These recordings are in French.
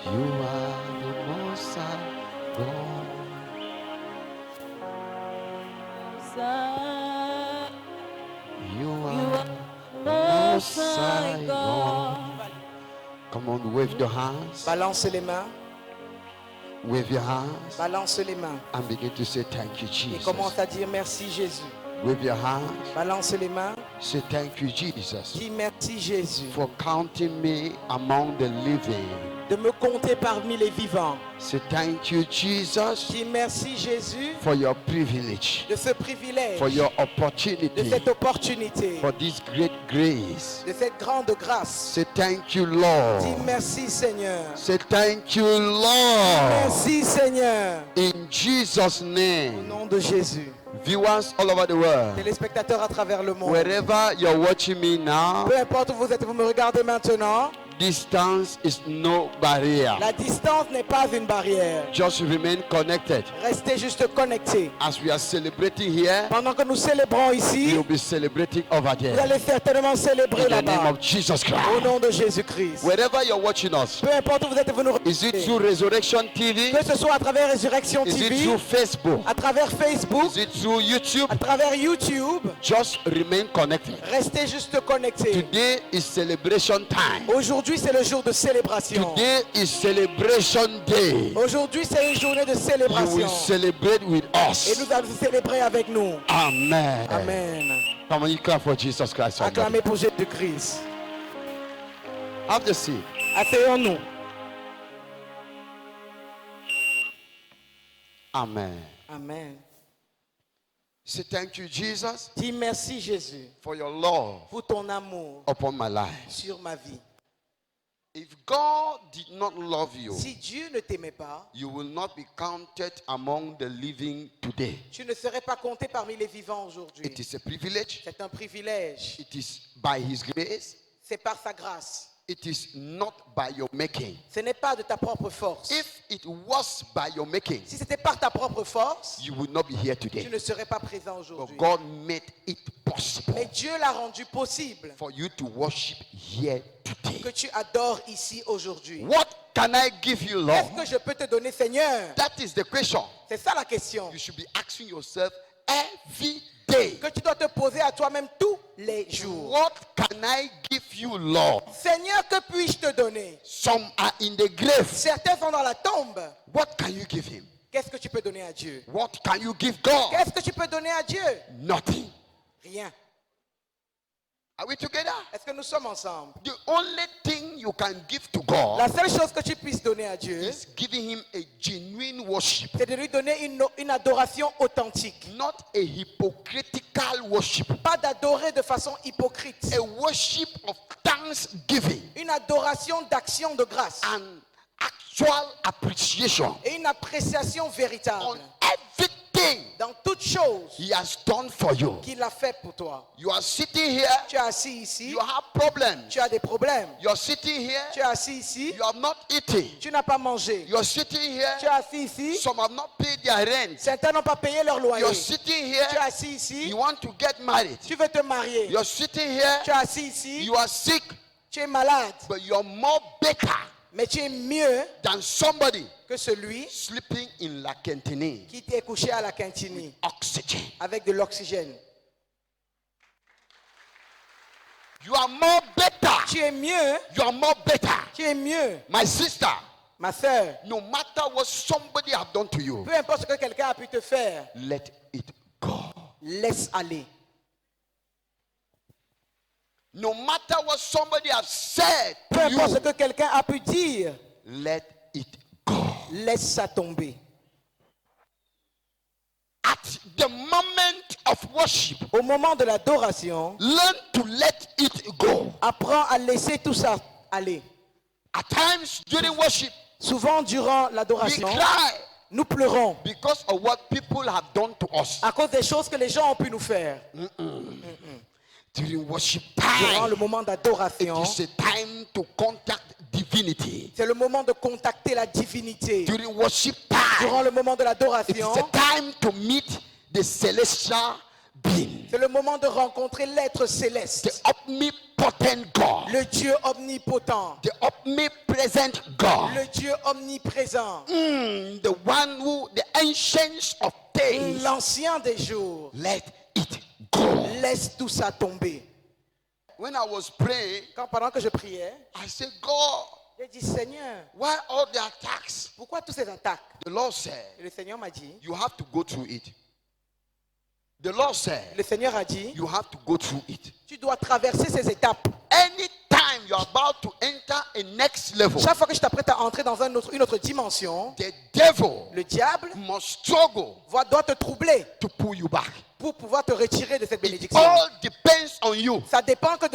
You are the most high God. You are the most high God. Come on, wave your hands. Balance les mains. Wave your hands. Balance les mains. And begin to say thank you, Et Jesus. commence à dire merci Jésus. Wave your hands. Balance les mains. Say thank you, Jesus, Dis merci Jésus for counting me among the living. de me compter parmi les vivants. Say thank you, Jesus, Dis merci Jésus for your privilege, de ce privilège, for your de opportunity, cette opportunité, for this great grace. de cette grande grâce. Say thank you, Lord. Dis merci Seigneur. Say thank you, Lord. Merci Seigneur. In Jesus' Au name. nom de Jésus. Viewers all over the world, Téléspectateurs à travers le monde. wherever you're watching me now, Peu importe où vous êtes, vous me regardez maintenant. distance is no barrier. La distance n'est pas une barrière. Just remain connected. Restez juste connectés. As we are celebrating here, Pendant que nous célébrons ici, we will be celebrating over vous there. allez certainement célébrer In the name là-bas. of Jesus Au Christ. nom de Jésus-Christ. Wherever you're watching us, Peu importe où vous êtes, vous nous is it regardez. through Resurrection TV? Que ce soit à travers Résurrection Is it TV, through Facebook? à travers Facebook, Is it through YouTube? à travers YouTube, Just remain connected. restez juste connectés. Today is celebration time. Aujourd'hui, c'est le jour de célébration. Today is celebration day. Aujourd'hui, c'est une journée de You célébration. will celebrate with Et us. nous allons célébrer avec nous. Amen. Amen. Come on, you clap for Jesus Christ. somebody. Acclamez pour Jésus-Christ. Have the seat. Asseyons-nous. Amen. Amen. Say thank you, Jesus, Dis merci Jésus for your love pour ton amour upon my life. sur ma vie. If God did not love you, Si Dieu ne t'aimait pas, you will not be counted among the living today. tu ne serais pas compté parmi les vivants aujourd'hui. It is a privilege. C'est un privilège. It is by His grace. C'est par sa grâce. It is not by your making. Ce n'est pas de ta propre force. If it was by your making, Si c'était par ta propre force, you would not be here tu today. ne serais pas présent But aujourd'hui. God made it possible Mais Dieu l'a rendu possible for you to worship here today. que tu adores ici aujourd'hui. What can I give you, Lord? Qu'est-ce que je peux te donner, Seigneur? That is the question. C'est ça la question You should be asking yourself every day. que tu dois te poser à toi-même tous les jours. What can I give you, Lord? Seigneur, que puis-je te donner? Some are in the grave. Certains sont dans la tombe. What can you give him? Qu'est-ce que tu peux donner à Dieu? What can you give God? Qu'est-ce que tu peux donner à Dieu? Nothing. Rien. Are we together? Est-ce que nous sommes ensemble? The only thing you can give to God La seule chose que tu puisses donner à Dieu, is giving him a genuine worship, c'est de lui donner une adoration authentique. not a hypocritical worship, Pas d'adorer de façon hypocrite. a worship of thanksgiving Une adoration d'action de grâce. and actual appreciation Et une appréciation on véritable everything dans toutes choses he has done for you. qu'il a fait pour toi. You are sitting here, Tu es assis ici, you have problems. tu as des problèmes. You are sitting here, Tu es assis ici, you have not eaten. tu n'as pas mangé. You are sitting here, Tu es assis ici, some have not paid their rent. certains n'ont pas payé leur You loyer. are sitting here, Tu es assis ici, you want to get married. tu veux te marier. You are sitting here, Tu es assis ici, you are sick, tu es malade, but you are more better mais tu es mieux than somebody que celui sleeping in La Quintinie. qui t'est couché à la cantine Oxygen. avec de l'oxygène. You are more better. Tu es mieux, You are more better. tu es mieux. My sister, Ma soeur, no matter what somebody have done to you, peu importe ce que quelqu'un a pu te faire, let it go. laisse aller. No matter what somebody has said Peu to importe ce you, que quelqu'un a pu dire, let it go. laisse ça tomber. At the moment of worship, Au moment de l'adoration, learn to let it go. apprends à laisser tout ça aller. At times during worship, Souvent durant we l'adoration, cry nous pleurons because of what people have done to us. à cause des choses que les gens ont pu nous faire. During worship Durant le time, moment it d'adoration, is a time to contact divinity. c'est le moment de contacter la divinité. During worship Durant time, le moment de it is l'adoration, a time to meet the celestial being, c'est le moment de rencontrer l'être the céleste, omnipotent God, Le Dieu omnipotent. the omnipresent God, Le Dieu omniprésent. the one who, the ancients of days, L'ancien des jours. let it go. Laisse tout ça tomber. When I was praying, Pendant que je priais, I said, God, j'ai dit, Seigneur, why all the attacks? pourquoi toutes ces attaques? The Lord said, Et le Seigneur m'a dit, you have to go through it. The Lord said, le Seigneur a dit, you have to go through it. tu dois traverser ces étapes. Anytime you're about to enter a next level, Chaque fois que je t'apprête à entrer dans une autre dimension, the devil le diable must struggle doit te troubler to pull you back. pour pouvoir te retirer de cette It bénédiction. all depends on you. Ça ne dépend que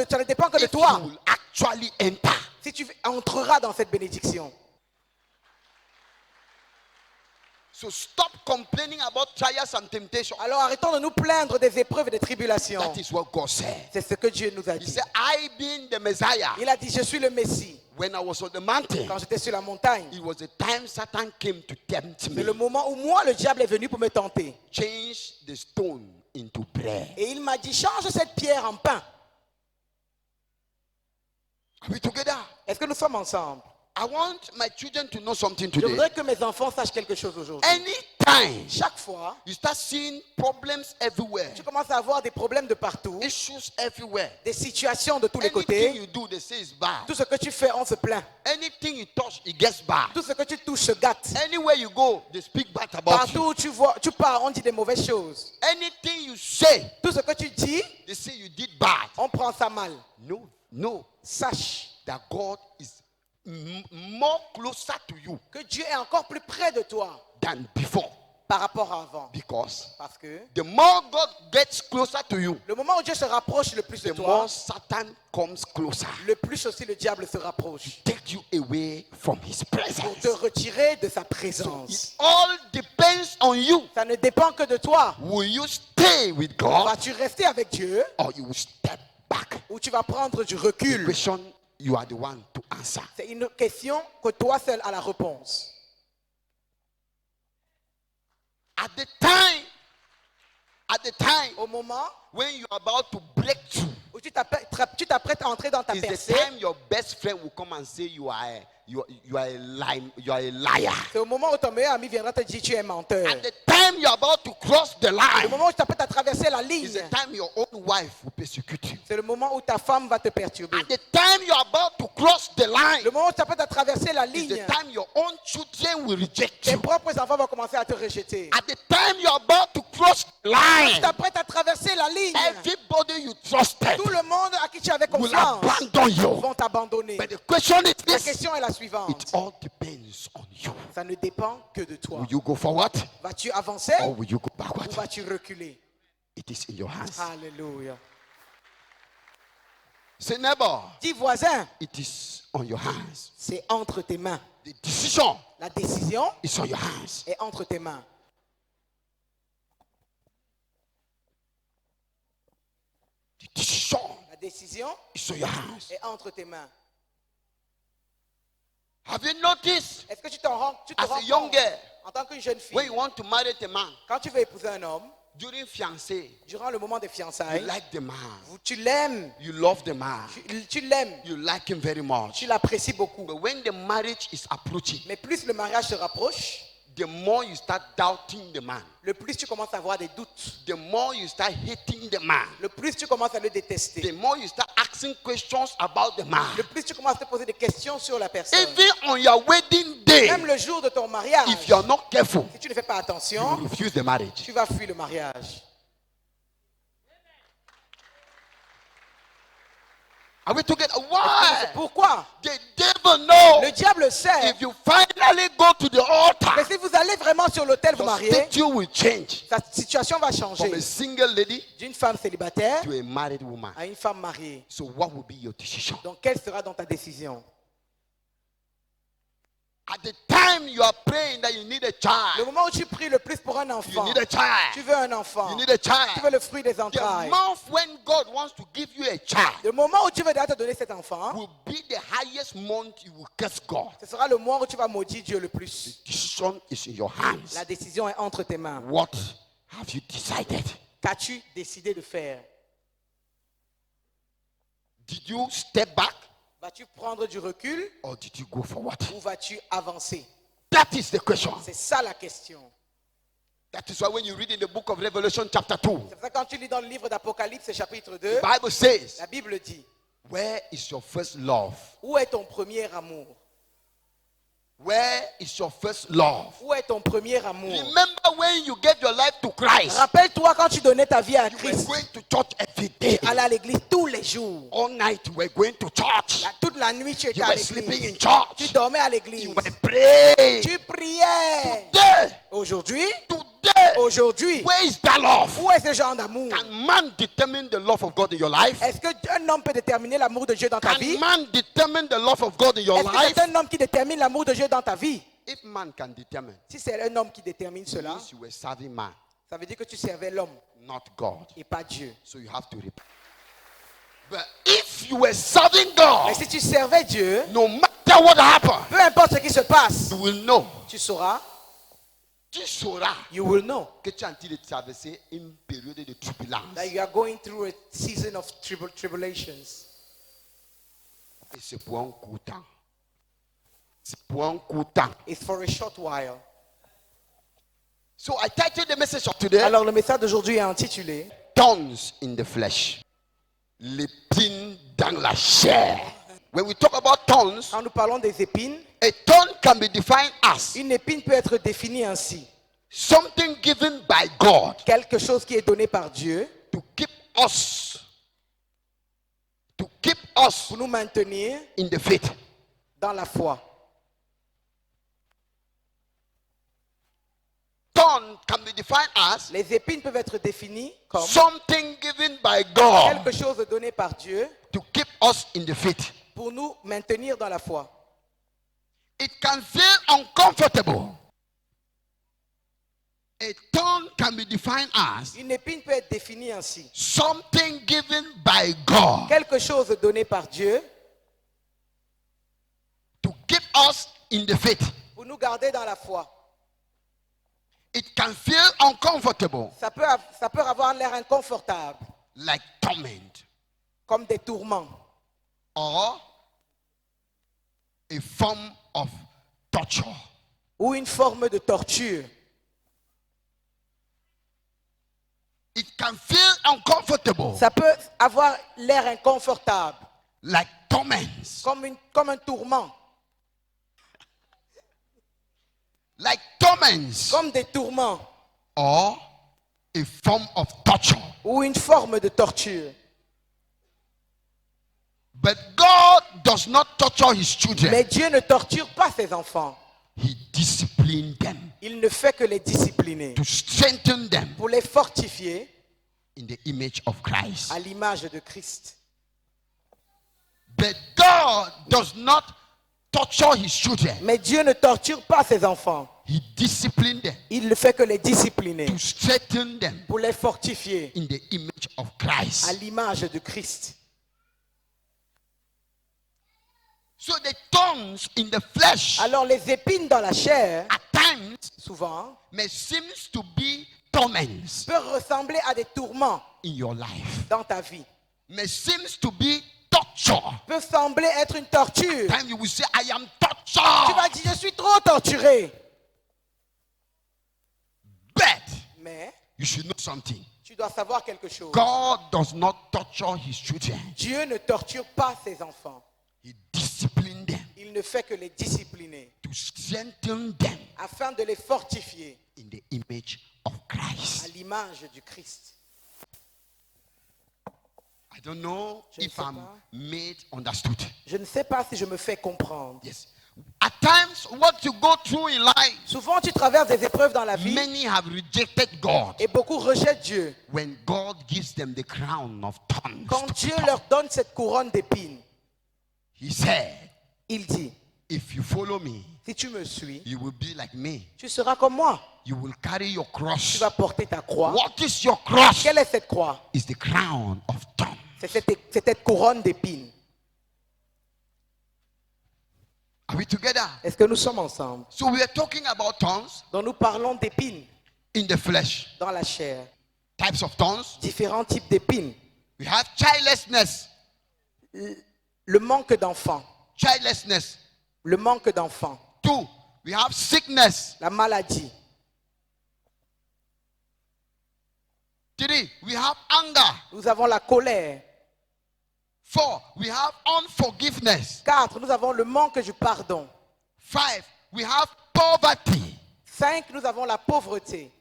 de If toi. you will actually enter. Si tu entreras dans cette bénédiction. So stop complaining about trials and temptations. Alors arrêtons de nous plaindre des épreuves et des tribulations. That is what God said. C'est ce que Dieu nous a He dit. said, I being the Messiah. Il a dit, je suis le Messie. When I was on the mountain, Quand j'étais sur la montagne, it was the time Satan came to tempt c'est me. le moment où moi, le diable est venu pour me tenter. Change the stone into bread. Et il m'a dit, change cette pierre en pain. Are we together? Est-ce que nous sommes ensemble? I want my children to know something Je today. voudrais que mes enfants sachent quelque chose aujourd'hui. Anytime Chaque fois, you start seeing problems everywhere, tu commences à avoir des problèmes de partout, issues everywhere, des situations de tous les anything côtés. you do, they say is bad. Tout ce que tu fais, on se plaint. Anything you touch, it gets bad. Tout ce que tu touches se gâte. Anywhere you go, they speak bad about Partout you. où tu pars, on dit des mauvaises choses. Anything you say, Tout ce que tu dis, they say you did bad. on prend ça mal. No. Sache That God is more closer to you que Dieu est encore plus près de toi than before. par rapport à avant. Because Parce que the more God gets closer to you, le moment où Dieu se rapproche le plus de the toi, more Satan comes closer. le plus aussi le diable se rapproche Take you away from his pour presence. te retirer de sa It présence. all depends on you. Ça ne dépend que de toi. Will you stay with God Vas-tu rester avec Dieu or you will step back? ou tu vas prendre du The recul? question you are the one to answer. C'est une question que toi seul as la réponse. At the time Au moment when you are about to break through, où tu t'apprêtes à entrer dans ta is the percée, time your best friend will come and say you are a liar. c'est au moment où ton meilleur ami viendra te dire tu es menteur. At the time you are about to cross the Le line, moment où tu t'apprêtes à traverser la is ligne, the time your own wife will persecute you. c'est le moment où ta femme va te perturber. At the time you are about to cross the line, Le moment où tu t'apprêtes à traverser la is ligne, the time your own children will reject tes you. propres enfants vont commencer à te rejeter. At the time you are about to cross the Tu line, t'apprêtes à traverser la ligne. everybody you trusted Tout le monde à qui tu avais will confiance abandon you. vont t'abandonner. But the question is La this: question est la it suivante. all depends on you. Ça ne dépend que de toi. Will you go forward Vas-tu avancer or will you go ou backward? vas-tu reculer? It is in your hands. Alléluia. Say, neighbor, Dis voisin, it is on your hands. c'est entre tes mains. The decision La décision is on your hands. est entre tes mains. The decision La décision is on your hands. est entre tes mains. Have you noticed Est-ce que tu te rends as a young compte, girl, en tant qu'une jeune when fille, you want to marry the man, quand tu veux épouser un homme, during fiancé, durant le moment des you fiançailles, like the man, tu l'aimes, you love the man, tu l'aimes, you like him very much. tu l'apprécies beaucoup. But when the marriage is approaching, Mais plus le mariage se rapproche, the more you start doubting the man, le plus tu commences à avoir des doutes, the more you start hating the man, le plus tu commences à le the détester, more you start asking questions about the man. le plus tu commences à te poser des questions sur la personne. Even on your wedding day, Même le jour de ton mariage, if you are not careful, si tu ne fais pas you attention, will refuse the marriage. tu vas fuir le mariage. Are we together? Why? Pourquoi? The devil knows. Le diable sait If you finally go to the altar, que si vous allez vraiment sur l'autel vous your marier, statue will change sa situation va from changer a single lady d'une femme célibataire to a married woman. à une femme mariée. So what will be your decision? Donc, quelle sera dans ta décision? At the time you are praying that you need a Le child, moment où tu pries le plus pour un you enfant, need a tu child, veux un enfant, you need a tu veux child. le fruit des The entrailles. month when God wants to give you a child Le moment où tu veux déjà te donner cet enfant, will be the highest month you will curse God. ce sera le mois où tu vas maudire Dieu le plus. Decision is in your hands. La décision est entre tes mains. What have you decided? Qu'as-tu décidé de faire? Did you step back Vas-tu prendre du recul or did you go forward? ou vas-tu avancer? That is the question. C'est ça la question. That is why when you read in the book of Revelation chapter 2, C'est pour ça que quand tu lis dans le livre d'Apocalypse chapitre 2, the Bible says, la Bible dit, where is your first love? où est ton premier amour? Where is your first love? Où est ton premier amour? Remember when you gave your life to Christ, Rappelle-toi quand tu donnais ta vie à you were Christ. going to church every day. Tu allais à l'église tous les jours. All night you were going to church. Toute la nuit, tu étais You à were sleeping in l'église. church. Tu dormais à l'église. You were praying. Tu priais. Today, Aujourd'hui, today, where is that love? où est ce genre d'amour? Can man determine the love of God in your life? Est-ce qu'un homme peut déterminer l'amour de Dieu dans ta Can vie? man determine the love of God in your Est-ce que life? c'est un homme qui détermine l'amour de Dieu dans ta vie? If man can determine, Si c'est un homme qui détermine it cela, means you were serving man, ça veut dire que tu servais l'homme not God. et pas Dieu. So you have to repent. But if you were serving God, Mais si tu servais Dieu, no matter what happened, peu importe ce qui se passe, you will know. tu sauras, Tu sauras you will know que tu es en train de traverser une période de turbulence. that you are going through a season of tribulations. Et c'est pour un court temps. C'est pour un court temps. It's for a short while. So I titled the message of today, Alors le message d'aujourd'hui est intitulé Thorns in the Flesh. L'épine dans la chair. When we talk about thorns, Quand nous parlons des épines, a thorn can be defined as une épine peut être définie ainsi. something given by God Quelque chose qui est donné par Dieu to keep us pour nous maintenir in the faith. dans la foi. Thorn can be defined as Les épines peuvent être définies comme something given by God quelque chose donné par Dieu to keep us in the faith. pour nous maintenir dans la foi. It can feel uncomfortable. A thorn can be defined as Une épine peut être définie ainsi. something given by God Quelque chose donné par Dieu to keep us in the faith. pour nous garder dans la foi. It can feel uncomfortable, Ça peut avoir l'air inconfortable, like torment, comme des tourments, or a form of torture. ou une forme de torture. It can feel uncomfortable, Ça peut avoir l'air inconfortable, like torments, comme un tourment, like torments, comme des tourments, or a form of torture. ou une forme de torture. But God does not torture his children. Mais Dieu ne torture pas ses enfants. He disciplined them Il ne fait que les discipliner to strengthen them pour les fortifier in the image of Christ. à l'image de Christ. But God does not torture his children. Mais Dieu ne torture pas ses enfants. He disciplined them Il ne fait que les discipliner to strengthen them pour les fortifier in the image of à Christ. l'image de Christ. So the thorns in the flesh Alors les épines dans la chair, at times souvent, may seem to be torments peuvent ressembler à des tourments in your life. dans ta vie. May seems to be torture. Peuvent sembler être une torture. Time you will say, I am Tu tortured. vas dire, je suis trop torturé. But Mais you should know something. tu dois savoir quelque chose. God does not torture his children. Dieu ne torture pas ses enfants. He disciplined them Il ne fait que les discipliner to strengthen them afin de les fortifier in the image of à Christ. l'image du Christ. I don't know Je ne if sais I'm pas. made understood. Je ne sais pas si je me fais comprendre. Yes. At times, what you go through in life, Souvent, tu traverses des épreuves dans la vie many have rejected God. et beaucoup rejettent Dieu. When God gives them the crown of thorns, Quand Dieu leur donne cette couronne d'épines, He said, il dit, if you follow me, si tu me suis, you will be like me. tu seras comme moi. You will carry your Tu cross. vas porter ta croix. What is your cross? Quelle est cette croix? Is the crown of thorns. C'est cette couronne d'épines. Are we together? Est-ce que nous sommes ensemble? So we are talking about thorns Donc nous parlons d'épines in the flesh. dans la chair. Types of thorns. Différents types d'épines. We have childlessness. le manque d'enfants. childlessness. Le manque d'enfants. 2, we have sickness. La maladie. 3, we have anger. Nous avons la colère. 4, we have unforgiveness. 4, nous avons le manque du pardon. 5, we have poverty. 5, nous avons la pauvreté.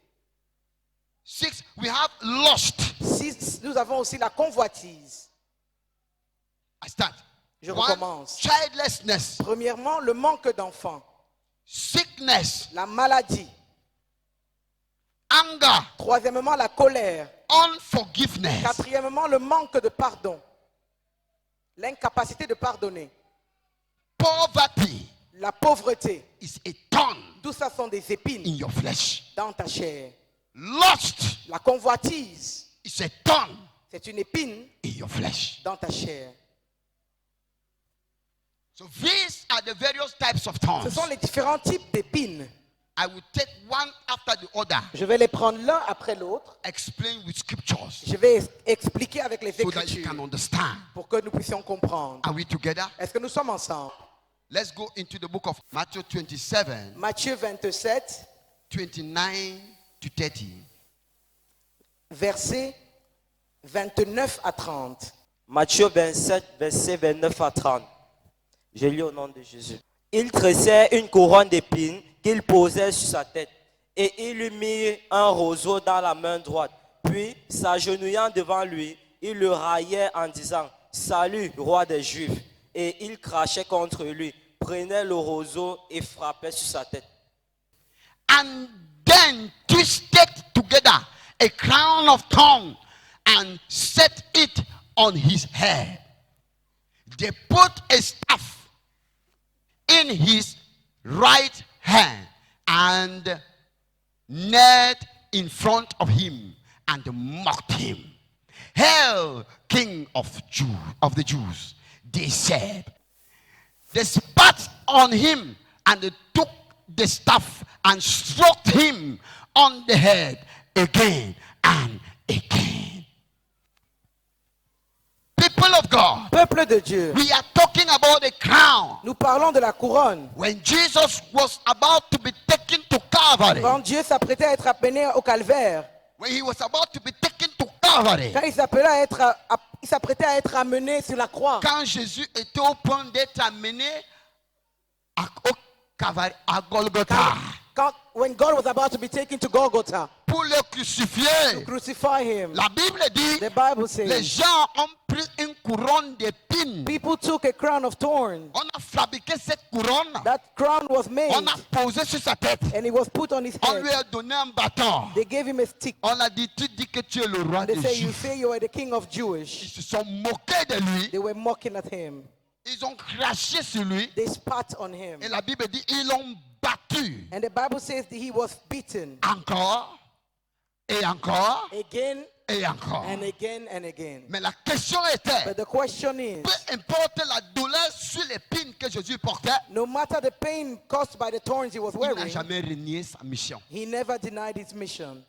6, we have lust. 6, nous avons aussi la convoitise. I start. Je 1, recommence. childlessness. Premièrement, le manque d'enfants. Sickness. La maladie. Anger. Troisièmement, la colère. Unforgiveness. Quatrièmement, le manque de pardon. L'incapacité de pardonner. Poverty La pauvreté. is a thorn Tout ça sont des épines in your flesh. dans ta chair. Lust La convoitise, is a thorn c'est une épine in your flesh. dans ta chair. So these are the various types of Ce thorns. sont les différents types d'épines. I will take one after the other, Je vais les prendre l'un après l'autre. explain with scriptures Je vais expliquer avec les so that you Écritures can understand. pour que nous puissions comprendre. Are we together? Est-ce que nous sommes ensemble? Let's go into the book of Matthew 27, Matthieu 27, 29 to 30. versets 29 à 30. Matthieu 27, versets 29 à 30. Je lis au nom de Jésus. Il tressait une couronne d'épines qu'il posait sur sa tête, et il lui mit un roseau dans la main droite. Puis, s'agenouillant devant lui, il le raillait en disant « Salut, roi des Juifs !» Et il crachait contre lui, prenait le roseau et frappait sur sa tête. And then twisted together a crown of thorns and set it on his head. They put a staff in his right hand and knelt in front of him and mocked him. Hail, King of the Jews, they said. They spat on him and they took the staff and struck him on the head again and again. People of God, Peuple de Dieu, we are talking about a crown. nous parlons de la couronne. When Jesus was about to be taken to Calvary, Quand Dieu s'apprêtait à être amené au calvaire, when he was about to be taken to Calvary, quand il s'apprêtait à être amené sur la croix, quand Jésus était au point d'être amené au Calvary, à Golgotha, when God was about to be taken to Golgotha pour le to crucifier, crucify him, la Bible dit, the Bible les says, gens ont pris une couronne d'épines. people took a crown of thorns. On a fabriqué cette couronne, That crown was made on a posé sur sa tête, and it was put on his on lui head. a donné un bâton. They gave him a stick. On a dit, tu dis que tu es le roi They des say, you Juifs. say you are the king of Ils Jewish. se sont moqués de lui, They were mocking at him. ils ont craché sur lui, They spat on him. et la Bible dit, ils l'ont battu. And the Bible says that he was beaten Encore, et encore, again et encore. and again and again. Mais la question était, But the question is, peu importe la douleur sur l'épine que Jésus portait, no matter the pain caused by the thorns he was il n'a wearing, jamais renié sa mission. he never denied his mission.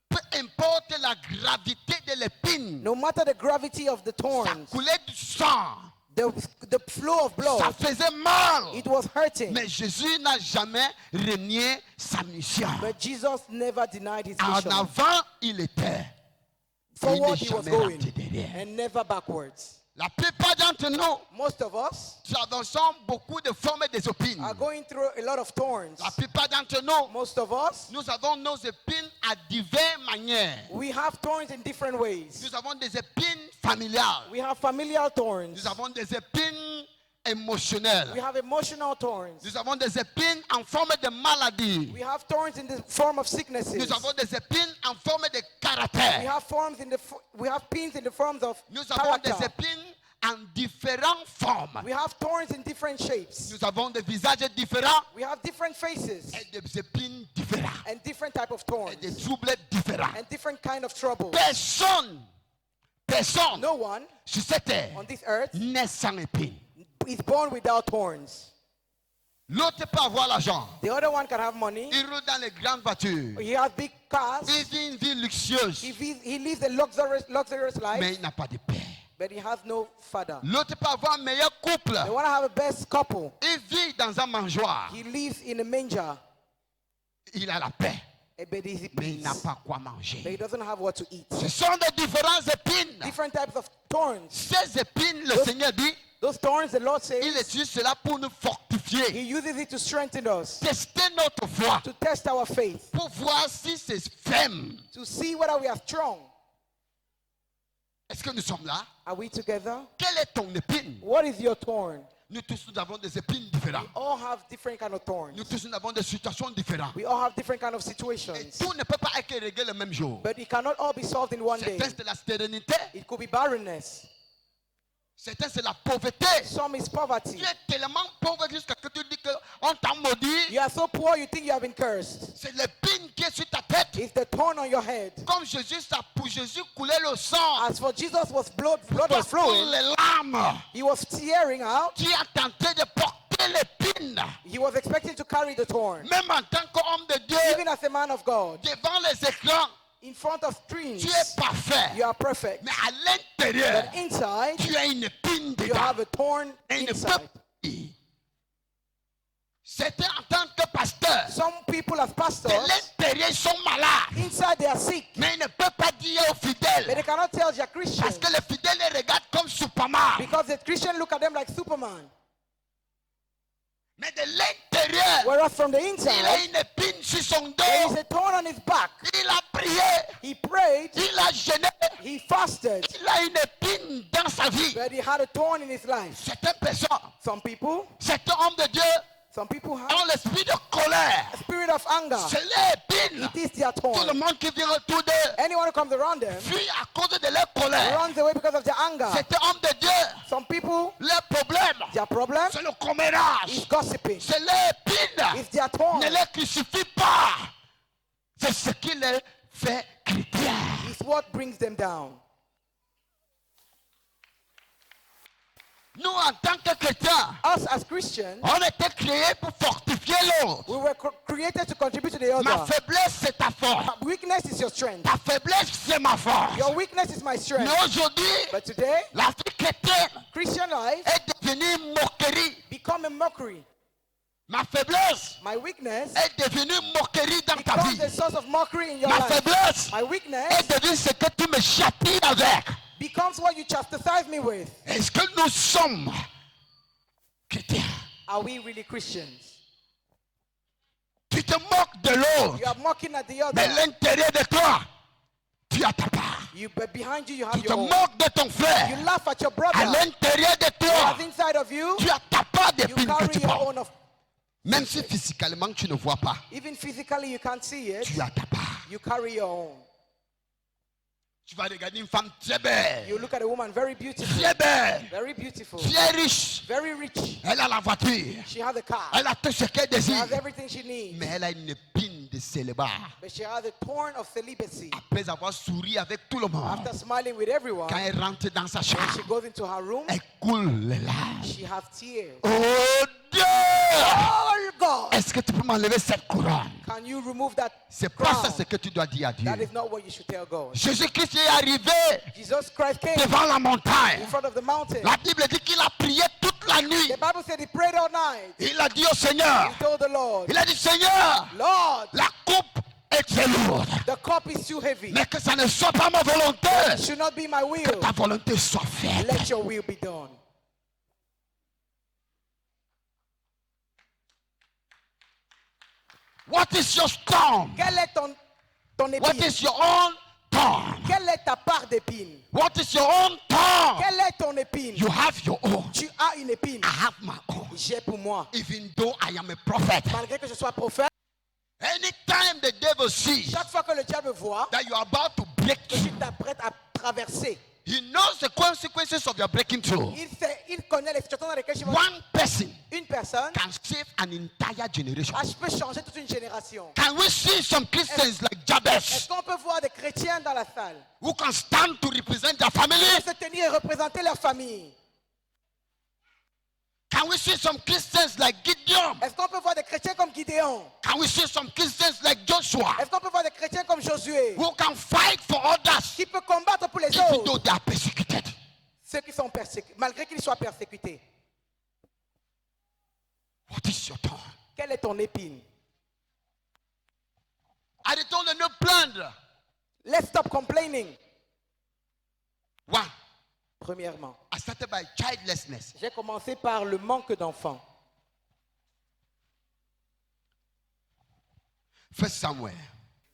Peu importe la gravité de l'épine, No matter the gravity of the ça thorns, coulait du sang, the flow of ça blood, faisait mal. it was hurting. Mais Jésus n'a jamais renié sa mission. But Jesus never denied his En mission. avant, il était. Forward Il he n'est was jamais going rentré derrière. and never backwards. La plupart d'entre nous Most of us traversons beaucoup de formes des épines. are going through a lot of thorns. La plupart d'entre nous, Most of us, nous avons nos épines à diverses manières. we have thorns in different ways. Nous avons des épines familiales. We have familial thorns. Nous avons des épines émotionnelles. We have emotional thorns. Nous avons des épines en forme de maladie. We have thorns in the form of sicknesses. Nous avons des épines en forme de We caractère. have pins in the forms of Nous avons des character. épines en différentes formes. We have thorns in different shapes. Nous avons des visages différents We have different faces et des épines différentes and different type of et thorns des troubles différents. and different kind of trouble. Personne No one sur cette terre on this earth n'est sans épines. is born without thorns. L'autre peut avoir l'argent. The other one can have money. Il roule dans les grandes voitures. He has big cars. Il vit une vie luxueuse. He lives a luxurious life, Mais il n'a pas de paix. but he has no father. L'autre peut avoir un meilleur couple. They want to have a best couple. Il vit dans un mangeoire. He lives in a manger, Il a la paix, but he's at mais il n'a peace. pas quoi But manger. he doesn't have what to eat. Ce sont des différentes épines. Different types of thorns. Ces épines, le Seigneur dit, Those thorns, the Lord il says, utilise cela pour nous fortifier, he uses it to strengthen us, tester notre foi, to test our faith, pour voir si c'est ferme. to see whether we are strong. Est-ce que nous sommes là? Are we together? Quelle est ton épine? What is your thorn? Nous tous, nous avons des épines différentes. We all have different kind of thorns. Nous tous, nous avons des situations différentes. We all have different kind of Et situations. tout ne peut pas être réglé le même jour. But it cannot all be solved in one day. Certains, c'est la stérilité. It could be barrenness. Certains, c'est la pauvreté. Some is poverty. Tu es tellement pauvre jusqu'à ce que tu dis qu'on t'a maudit. You are so poor you think you have been cursed. C'est l'épine qui est sur ta tête. It's the thorn on your head. Comme pour Jésus coulait le sang. As for Jesus was blood was Pour flowing, les larmes. he was tearing out. Qui a tenté de porter l'épine. He was expecting to carry the thorn. Même en tant qu'homme de Dieu. Even as a man of God, Devant les écrans. in front of screens, Tu es parfait. you are perfect. Mais à l'intérieur. But inside, Tu as une épine you dedans. have a thorn Et il ne inside. peut pas. C'était en tant que pasteur. Some people as De pastors, l'intérieur, ils sont malades. inside they are sick. Mais ils ne peuvent pas dire aux But fidèles. they cannot tell they are Christians. Parce que les fidèles les regardent comme Superman. Because the Christian look at them like Superman. Mais de l'intérieur, Whereas from the il a inside, une épine sur son there dos. is a thorn on his back. Il a prié. He prayed, Il a gêné. he fasted, Il a une épine dans sa vie. but he had a thorn in his life. Certaines personnes, Some people certains hommes de Dieu have ont l'esprit de colère. a spirit of anger. C'est l'épine. It is their Tout le thorn. monde qui vient autour d'eux Anyone who comes around them fuit à cause de leur colère. runs away because of their anger. Certains hommes de Dieu, Some people, leur problème, their problem c'est le commérage. is gossiping. C'est l'épine. It's their thorn. Ne les crucifie pas. C'est ce qui les fait chrétiens. It's what brings them down. Nous, en tant que chrétiens, Us as Christians, on était créés pour fortifier l'autre. we were created to contribute to the Ma other. faiblesse, c'est ta force. My weakness is your strength. Ta faiblesse, c'est ma force. Your weakness is my Mais strength. aujourd'hui, But today, la vie chrétienne Christian life est devenue moquerie. become a mockery. Ma faiblesse My weakness est devenue moquerie dans ta becomes vie. a source of mockery in your Ma life. faiblesse My est weakness devenue ce que tu me chatouilles avec. becomes what you chastise me with. Est-ce que nous sommes chrétiens? Are we really Christians? Tu te moques de l'autre, You are mocking at the mais à other. l'intérieur de toi, tu as ta part. But behind you, you Tu have te your own. moques de ton You frère, laugh at your à brother. l'intérieur de As toi, inside of you, tu as ta part you d'épine que carry tu your portes. own of. Même si physiquement tu ne vois pas, Even physically, you can't see it. tu as ta part. You carry your own. Tu vas regarder une femme très belle, You look at a woman very beautiful, très belle, very beautiful, très riche. very rich. Elle a la voiture, She has a car. elle a tout ce qu'elle She désire, has everything she needs. mais elle a une épine de célibat. But she has a thorn of celibacy. Après avoir souri avec tout le monde, After smiling with everyone, quand elle rentre dans sa when she chambre, goes into her room, elle coule les larmes. she has tears. Oh Dieu! Oh God! Est-ce que tu peux m'enlever cette couronne? Can you remove that C'est pas ça crown? ce que tu dois dire à Dieu. That is not what you should tell God. Jésus-Christ est arrivé Jesus Christ came devant la montagne. in front of the mountain. La Bible dit qu'il a prié toute la nuit. The Bible said he prayed all night. Il a dit au Seigneur, He told the Lord, il a dit Seigneur, Lord, la coupe est très lourde, the cup is too heavy. mais que ça ne soit pas ma volonté, It should not be my que will. ta volonté soit faite. Let your will be done. What is your storm? Quelle est ton What épine? is your own thorn? Quelle est ta part d'épine? What is your own thorn? Quelle est ton épine? You have your own. Tu as une épine. I have my own. J'ai pour moi. Even though I am a prophet. Malgré que je sois prophète, Anytime the devil sees chaque fois que le diable voit that you are about to break que tu through, t'apprêtes à traverser, he knows the consequences of your breaking through. il connaît les situations dans lesquelles One person une personne can save an entire generation. peut changer toute une génération. Can we see some Christians like Est-ce Jabez qu'on peut voir des chrétiens dans la salle who can stand to represent their family? se tenir et représenter leur famille? Can we see some Christians like Gideon? Est-ce qu'on peut voir des chrétiens comme Gideon? Can we see some Christians like Joshua Est-ce qu'on peut voir des chrétiens comme Josué who can fight for others qui peut combattre pour les even though autres they are persecuted? ceux qui sont persécutés, malgré qu'ils soient persécutés. What is your thorn? Quelle est ton épine? I told them no plunder. Let's stop complaining. One, Premièrement, I started by childlessness. j'ai commencé par le manque d'enfants. First Samuel.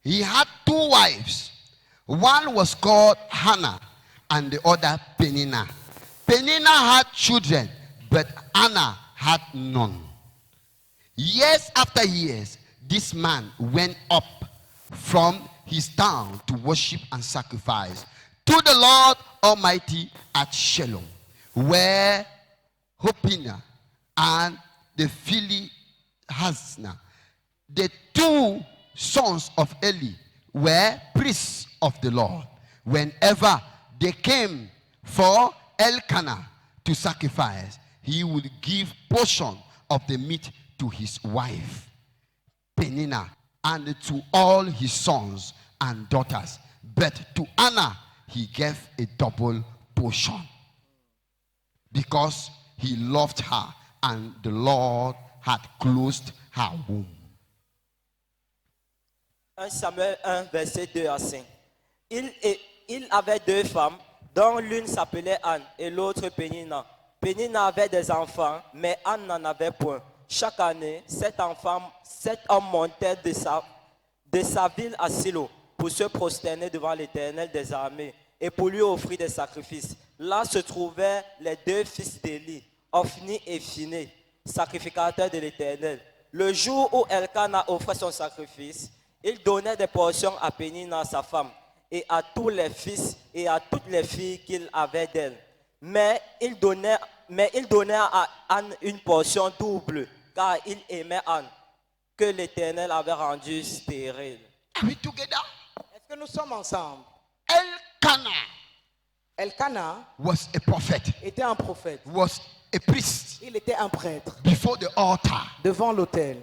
He had two wives. One was called Hannah and the other Peninnah. Peninnah had children, but Hannah had none. Years after years, this man went up from his town to worship and sacrifice to the Lord Almighty at Shalom, where Hopinah and the Philihazna, the two sons of Eli, were priests of the Lord. Whenever they came for Elkanah to sacrifice, he would give portion of the meat to his wife Peninnah and to all his sons and daughters. But to Anna he gave a double portion, because he loved her and the Lord had closed her womb. 1 Samuel 1, verset 2 à 5. Il avait deux femmes, dont l'une s'appelait Anne et l'autre Pénina. Pénina avait des enfants, mais Anne n'en avait point. Chaque année, cet homme montait de sa ville à Silo pour se prosterner devant l'Éternel des armées et pour lui offrir des sacrifices. Là se trouvaient les deux fils d'Élie, Ophni et Phiné, sacrificateurs de l'Éternel. Le jour où Elkanah offrait son sacrifice, il donnait des portions à Pénina, sa femme, et à tous les fils et à toutes les filles qu'il avait d'elle. Mais il donnait à Anne une portion double, car il aimait Anne, que l'Éternel avait rendue stérile. Are we together? Est-ce que nous sommes ensemble? Elkanah Elkanah was a prophet, était un prophète. was a priest Il était un prêtre before the altar. devant l'autel.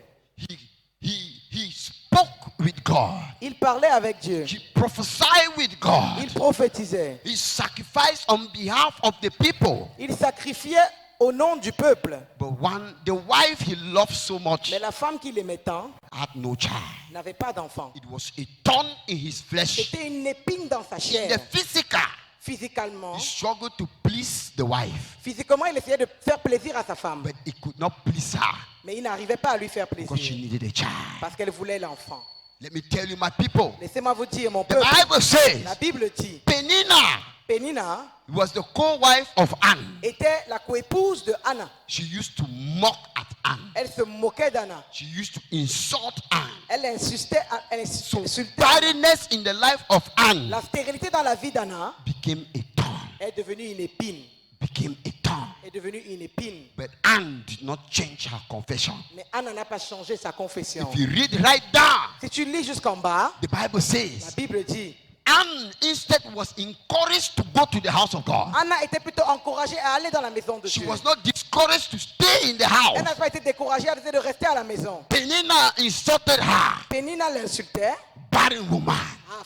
He spoke with God. Il parlait avec Dieu. He prophesied with God. Il prophétisait. He sacrificed on behalf of the people. Il sacrifiait au nom du peuple. But the wife he loved so much Mais la femme qu'il aimait tant had no child. n'avait pas d'enfant. It was a thorn in his flesh. C'était une épine dans sa In chair. the physical, Physiquement, he struggled to please the wife, physiquement, il essayait de faire plaisir à sa femme. but he could not please her Mais il n'arrivait pas à lui faire because she plaisir. needed a child. Parce qu'elle voulait l'enfant. Let me tell you, my people, Laissez-moi vous dire, mon the peuple. Bible says La Bible dit, Peninnah Pénina was the co-wife of Anne. était la coépouse de Anna. She used to mock at Anne. Elle se moquait d'Anna. She used to insult Anne. Elle insultait So insultait Anna. barrenness in the life of Anne La stérilité dans la vie d'Anna became a thorn. est devenue une épine. Became a thorn. Est devenue une épine. But Anne did not change her confession. Mais Anna n'a pas changé sa confession. If you read right down, Si tu lis jusqu'en bas, the Bible la says Bible dit, Anne instead was encouraged to go to the house of God. Anna était plutôt encouragée à aller dans la maison de She Dieu. was not discouraged to stay in the Elle house. n'a pas été découragée, elle était de rester à la maison. Peninnah insulted her, Pénina l'insultait, barren woman.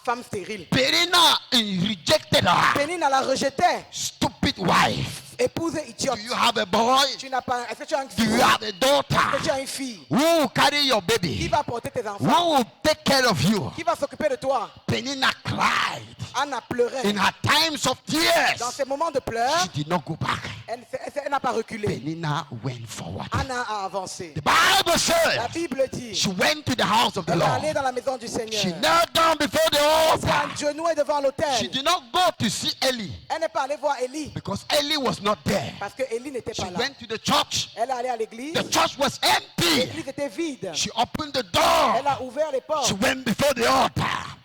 femme stérile. Peninnah rejected her, Pénina la rejetait, stupid wife. épouse idiote. Do you have a boy? Tu n'as pas, est-ce que tu as une Do fille? you have a Est-ce que daughter? tu as une fille? Who will carry your Qui baby? va porter tes enfants? Who will take care of you? Qui va s'occuper de toi? Peninnah cried. Anna pleurait. In her times of tears, Dans ces moments de pleurs, she did not go back. elle n'a pas reculé. Peninnah went forward. Anna a avancé. The Bible La says Bible dit, she went to the house of the elle est allée Lord. dans la maison du Seigneur. She knelt down before the Elle altar. s'est agenouillée devant She l'autel. did not go to see Eli Elle n'est pas allée voir Élie because Eli was not there. parce que Élie n'était She pas là. went to the church. Elle est allée à l'église. The church was empty. L'église était vide. She opened the door. Elle a ouvert les She portes. went before the altar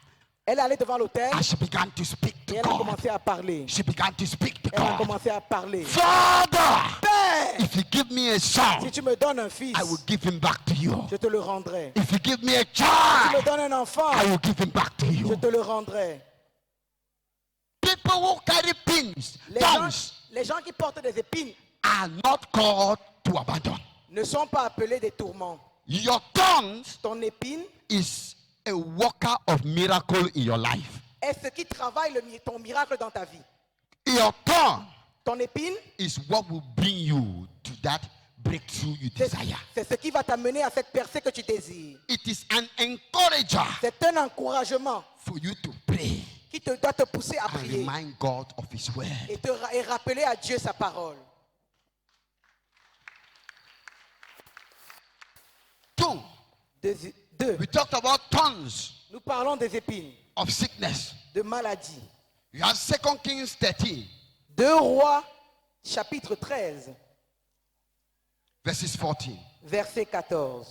Elle est allée devant l'autel and she began to speak et to elle a God. commencé à parler. She began to speak to Elle a God. commencé à parler. Father, Père, if you give me a si son, tu me donnes un fils, I will give him back to you. je te le rendrai. If you give me a Si tu me child, donnes un enfant, I will give him back to je you. te le rendrai. People who carry pins, thorns, Les gens qui portent des épines are not called to abandon. ne sont pas appelés des tourments. Your thorns Ton épine is a worker of miracle in your life. est ce qui travaille ton miracle dans ta vie. Your thorn Ton épine, is what will bring you to that breakthrough you desire. c'est ce qui va t'amener à cette percée que tu désires. It is an encourager C'est un encouragement for you to pray qui doit te pousser à and prier remind God of His word. et rappeler à Dieu sa parole. 2. Deux, We talked about tons nous parlons des épines, of sickness. de maladies. You have 2 Kings 13, 2 Rois, chapitre 13, verses 14. verset 14.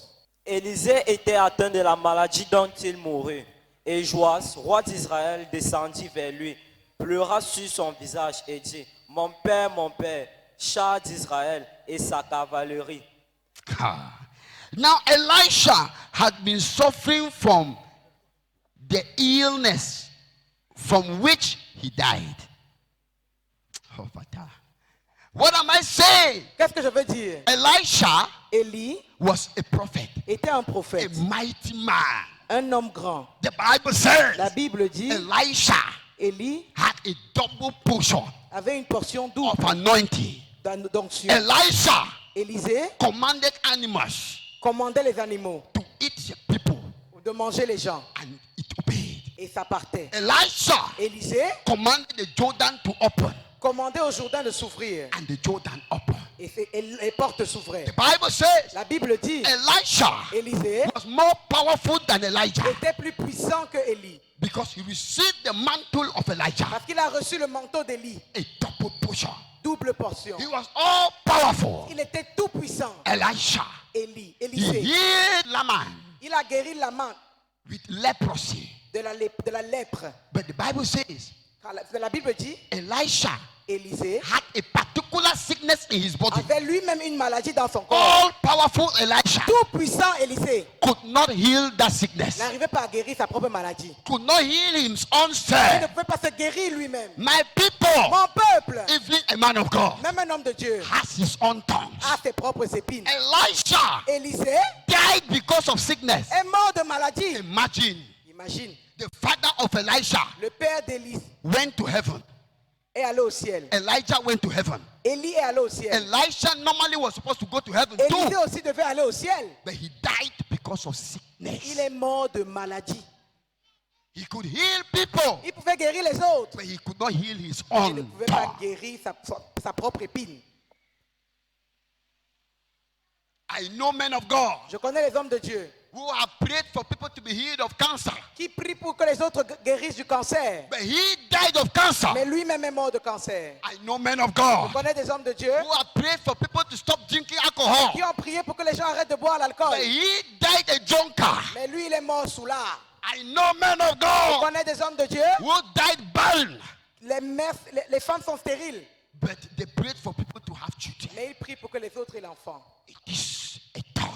Élisée était atteint de la maladie dont il mourut. Et Joas, roi d'Israël, descendit vers lui, pleura sur son visage et dit, mon père, char d'Israël et sa cavalerie. Ah. Now Elisha had been suffering from the illness from which he died. Oh, what am I saying? Qu'est-ce que je veux dire? Elisha Élie was a prophet, était un a prophète, mighty man. un homme grand. The Bible says La Bible dit, Elisha Élie had a double portion avait une portion of double anointing. d'onction. Elisha Élisée commanded animals commandait les animaux to eat the people, de manger les gens and it obeyed. et ça partait. Elisha Élisée commanded the Jordan to open, commandait au Jourdain de s'ouvrir and the Jordan opened. et les portes s'ouvraient. The Bible says La Bible dit, Elisha Élisée was more powerful than Elijah était plus puissant que Élie because he received the mantle of Elijah, parce qu'il a reçu le manteau d'Élie, a double portion. double portion. He was all powerful. Il était tout puissant. Elisha, Élie, he Élisée, healed Laman il a guéri la main with leprosy. de la lèpre. But the Bible says Car la Bible dit, Elisha Élisée had a particular sickness in his body. avait lui-même une maladie dans son corps. All powerful Elisha Tout puissant Élisée could not heal that sickness, n'arrivait pas à guérir sa propre maladie. could not heal his own Il ne self. pouvait pas se guérir lui-même. My people, Mon peuple, even a man of God, même un homme de Dieu, has his own tongues. a ses propres épines. Elisha Élisée died because of sickness. est mort de maladie. Imagine Imagine, the father of Elisha le père d'Élie went to heaven. est allé au ciel. Elijah went to heaven. Élie est allé au ciel. Elisha normally was supposed to go to heaven Élisée too, aussi devait aller au ciel. but he died because of Il sickness. est mort de maladie. He could heal people, Il pouvait guérir les autres. but he could not heal his Il ne own pouvait pas tongue. guérir sa propre épine. I know men of God Je connais les hommes de Dieu who have prayed for people to be healed of cancer, qui prient pour que les autres guérissent du cancer. but he died of cancer. Mais lui-même est mort de cancer. I know men of Je God connais des hommes de Dieu who have prayed for people to stop drinking alcohol, qui ont prié pour que les gens arrêtent de boire l'alcool. but he died a drunkard. Mais lui, il est mort sous l'art. I know men of Je God connais des hommes de Dieu. who died barren, Les femmes sont stériles. but they prayed for people to have children. Mais ils prient pour que les autres aient l'enfant. It is a thorn.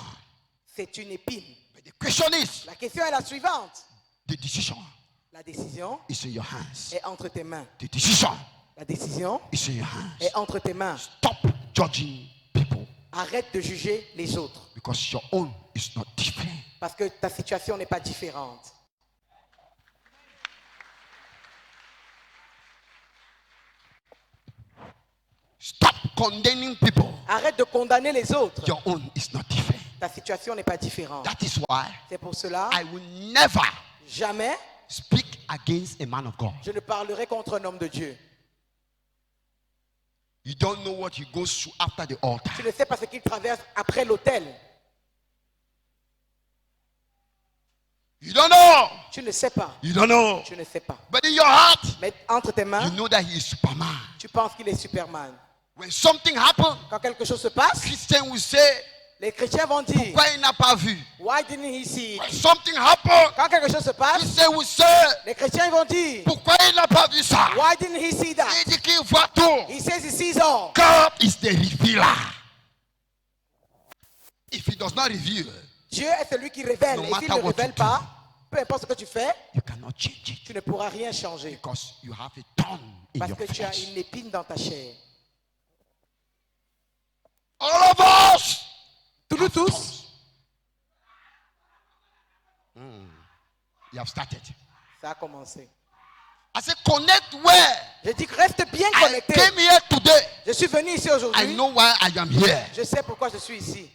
C'est une épine. But the question is, La question est la suivante. the decision La décision is in your hands. est entre tes mains. The decision La décision is in your hands. est entre tes mains. Stop judging people Arrête de juger les autres. because your own is not different. Parce que ta situation n'est pas différente. Stop condemning people. Arrête de condamner les autres. Your own is not different. Ta situation n'est pas différente. That is why C'est pour cela, I will never jamais speak against a man of God. je ne parlerai contre un homme de Dieu. You don't know what he goes through after the altar. Tu ne sais pas ce qu'il traverse après l'autel. You don't know. Tu ne sais pas. You don't know. Tu ne sais pas. But in your heart, Mais entre tes you mains, know that he is Superman. tu penses qu'il est Superman. When something happens, Quand quelque chose se passe, Christians will say, les chrétiens vont dire, pourquoi il n'a pas vu? why didn't he see When it? something happens, Quand quelque chose se passe, Christians will say, les chrétiens vont dire, pourquoi il n'a pas vu ça? why didn't he see that? Il dit qu'il voit tout. He says he sees all. God is the revealer. If he does not reveal, Dieu est celui qui révèle. No Et s'il ne matter what révèle you pas, peu importe ce que tu fais, you cannot change it tu ne pourras rien changer. because you have a thorn in Parce your que tu as flesh. une épine dans ta chair. All of us. Nous tous, You have started. ça a commencé. I said, connect where? Je dis reste bien I connecté. came here today. Je suis venu ici I aujourd'hui. know why I am here. Je sais pourquoi je suis ici.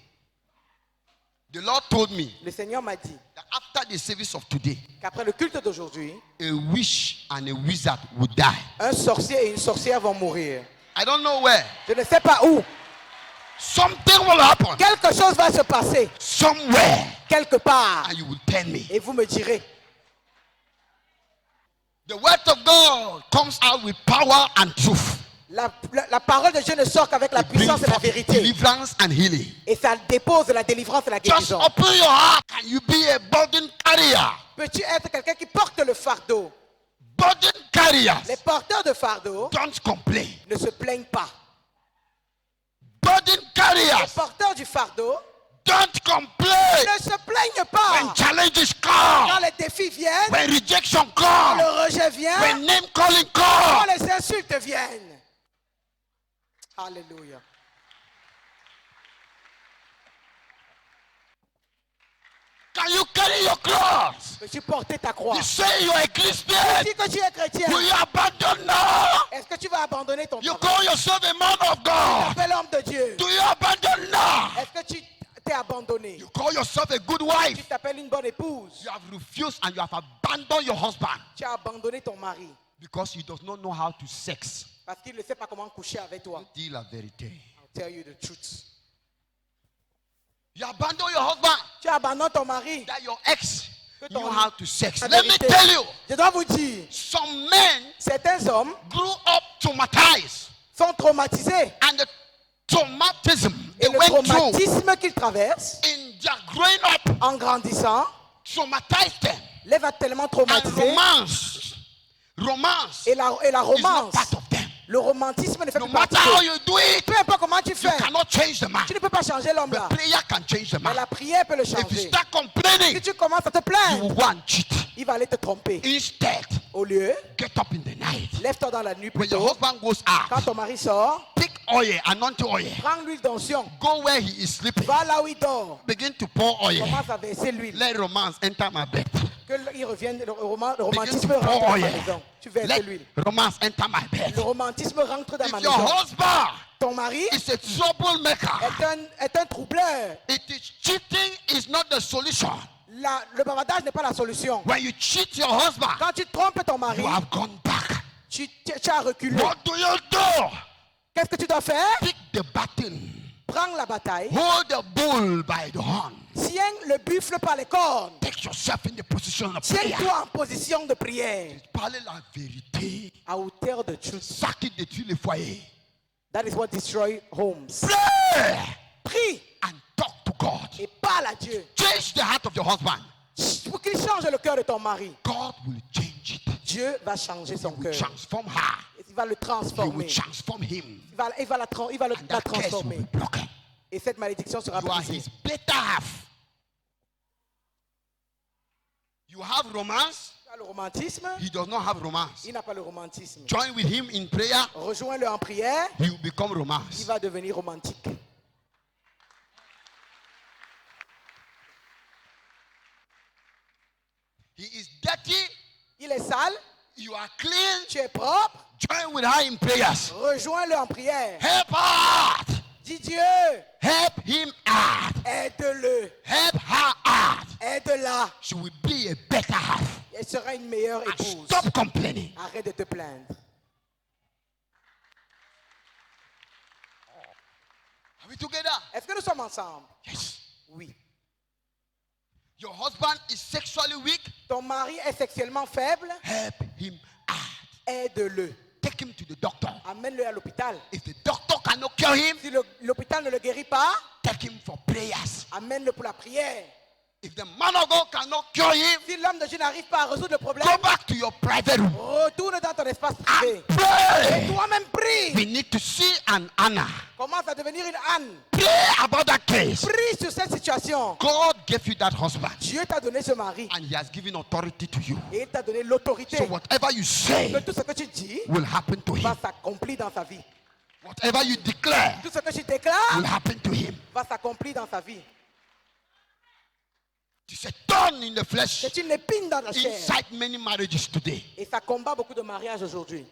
The Lord told me Le Seigneur m'a dit that after the service of today, qu'après le culte d'aujourd'hui, a witch and a wizard would die. un sorcier et une sorcière vont mourir. I don't know where. Je ne sais pas où. Something will happen Quelque chose va se passer somewhere, quelque part. and you will tell me. Et vous me direz. The word of God comes out with power and truth. La parole de Dieu ne sort qu'avec la It brings puissance et la forth vérité. deliverance and healing. Et ça dépose la délivrance et la Just guérison. open your heart and you be a burden carrier. Peux-tu être quelqu'un qui porte le fardeau? Burden carriers. Les porteurs de fardeau Don't complain. ne se plaignent pas. Burden Les carriers. porteurs du fardeau Don't complain. ne se plaignent When pas. challenges Quand come, les défis viennent, when rejection quand comes, le rejet vient, when name calling quand comes, les insultes viennent. Alléluia. can you carry your cross? Peux-tu porter ta croix? You say you are a Christian. Dis que tu es chrétien. Will you abandon now? Est-ce que tu vas abandonner ton You travail? call yourself a man of God. Tu es l'homme de Dieu. Do you abandon now? Est-ce que tu t'es abandonné? You call yourself a good Tu wife. t'appelles une bonne épouse. You have refused and you have abandoned your husband Tu as abandonné ton mari because he does not know how to sex. parce qu'il ne sait pas comment coucher avec toi. Dis la vérité. I'll tell you the truth. You abandon your husband Tu abandonnes ton mari. that your ex Que ton knew how to sex. La Let me vérité. tell you, Je dois vous dire, some men certains hommes grew up traumatized, sont traumatisés. and the traumatism Et they le went through traumatisme qu'ils traversent in their growing up en grandissant traumatized them. les va tellement And traumatiser. romance Et la is not romance, part of them. le romantisme ne fait No plus partie matter how d'eux. you do it, Peu importe comment tu you fais, cannot change the man. tu ne peux pas changer l'homme là. But prayer can change the Mais man. la prière peut le If you changer. start Si complaining, tu commences à te you plaindre, will go and cheat. il va aller te tromper. Instead, Au lieu, get up in the night. lève-toi dans la nuit When your plutôt. husband goes Quand out, ton mari sort, pick oil, anointing oil. prends l'huile d'onction. Go where he is sleeping. Va là où il dort. Begin to pour oil. Commence à verser l'huile. Let romance enter my bed. Que il revienne, le Begin romantisme to rentre pour dans oil. ma maison. Tu verses Let l'huile. romance enter my bed. Le romantisme rentre dans ma If your maison. husband Ton mari is a troublemaker, est un troubleur. it is cheating is not the solution. Le bavardage n'est pas la solution. When you cheat your husband, Quand tu trompes ton mari, you have gone back. tu as reculé. What do you do? Qu'est-ce que tu dois faire? Pick the battle. Prends la bataille. Hold the bull by the horn. Tiens le buffle par les cornes. Take yourself in the position of prayer. Tiens-toi en position de prière. Parlez la vérité. À hauteur de truth. Ça qui détruit les foyers. That is what destroys homes. Pray Prie and talk to God. et parle à Dieu. Change the heart of your husband. Pour qu'il change le cœur de ton mari. God will change it. Dieu va changer son He will cœur. transform her. Il va le He will transformer. transform him. Il va la And that curse will transformer. be broken. Et cette malédiction sera You are brisée. his better half. You have romance. Tu as le romantisme. He does not have romance. Il n'a pas le romantisme. Join with him in prayer. Rejoins-le en prière. He will become Il romance. va devenir romantique. He is dirty. Il est sale. You are clean. Tu es propre. Join with her in prayers. Rejoins-le en prière. Help her out. Dis Dieu, Help him out. aide-le. Help her out. Aide-la. She will be a better half. Elle sera une meilleure And épouse. stop complaining. Arrête de te plaindre. Are we together? Est-ce que nous sommes ensemble? Yes. Oui. Your husband is sexually weak. Ton mari est sexuellement faible. Help him out. Aide-le. Take him to the doctor. Amène-le à l'hôpital. If the doctor cannot cure him, Si l'hôpital ne le guérit pas, take him for prayers. amène-le pour la prière. If the man of God cannot cure him, Si l'homme de Dieu n'arrive pas à résoudre le problème, go back to your private room retourne dans ton espace privé. and pray. Et toi-même prie. We need to see an Anna. Commence à devenir une âne. Pray about that case. Prie sur cette situation. God gave you that husband Dieu t'a donné ce mari. and he has given authority to you. Et il t'a donné l'autorité. So whatever you say Que tout ce que tu dis will happen to va him. s'accomplir dans sa vie. Whatever you declare Tout ce que tu déclares will happen to him. va s'accomplir dans sa vie. It's a thorn in the flesh C'est une épine dans la chair. inside many marriages today. Et ça combat beaucoup de mariages aujourd'hui.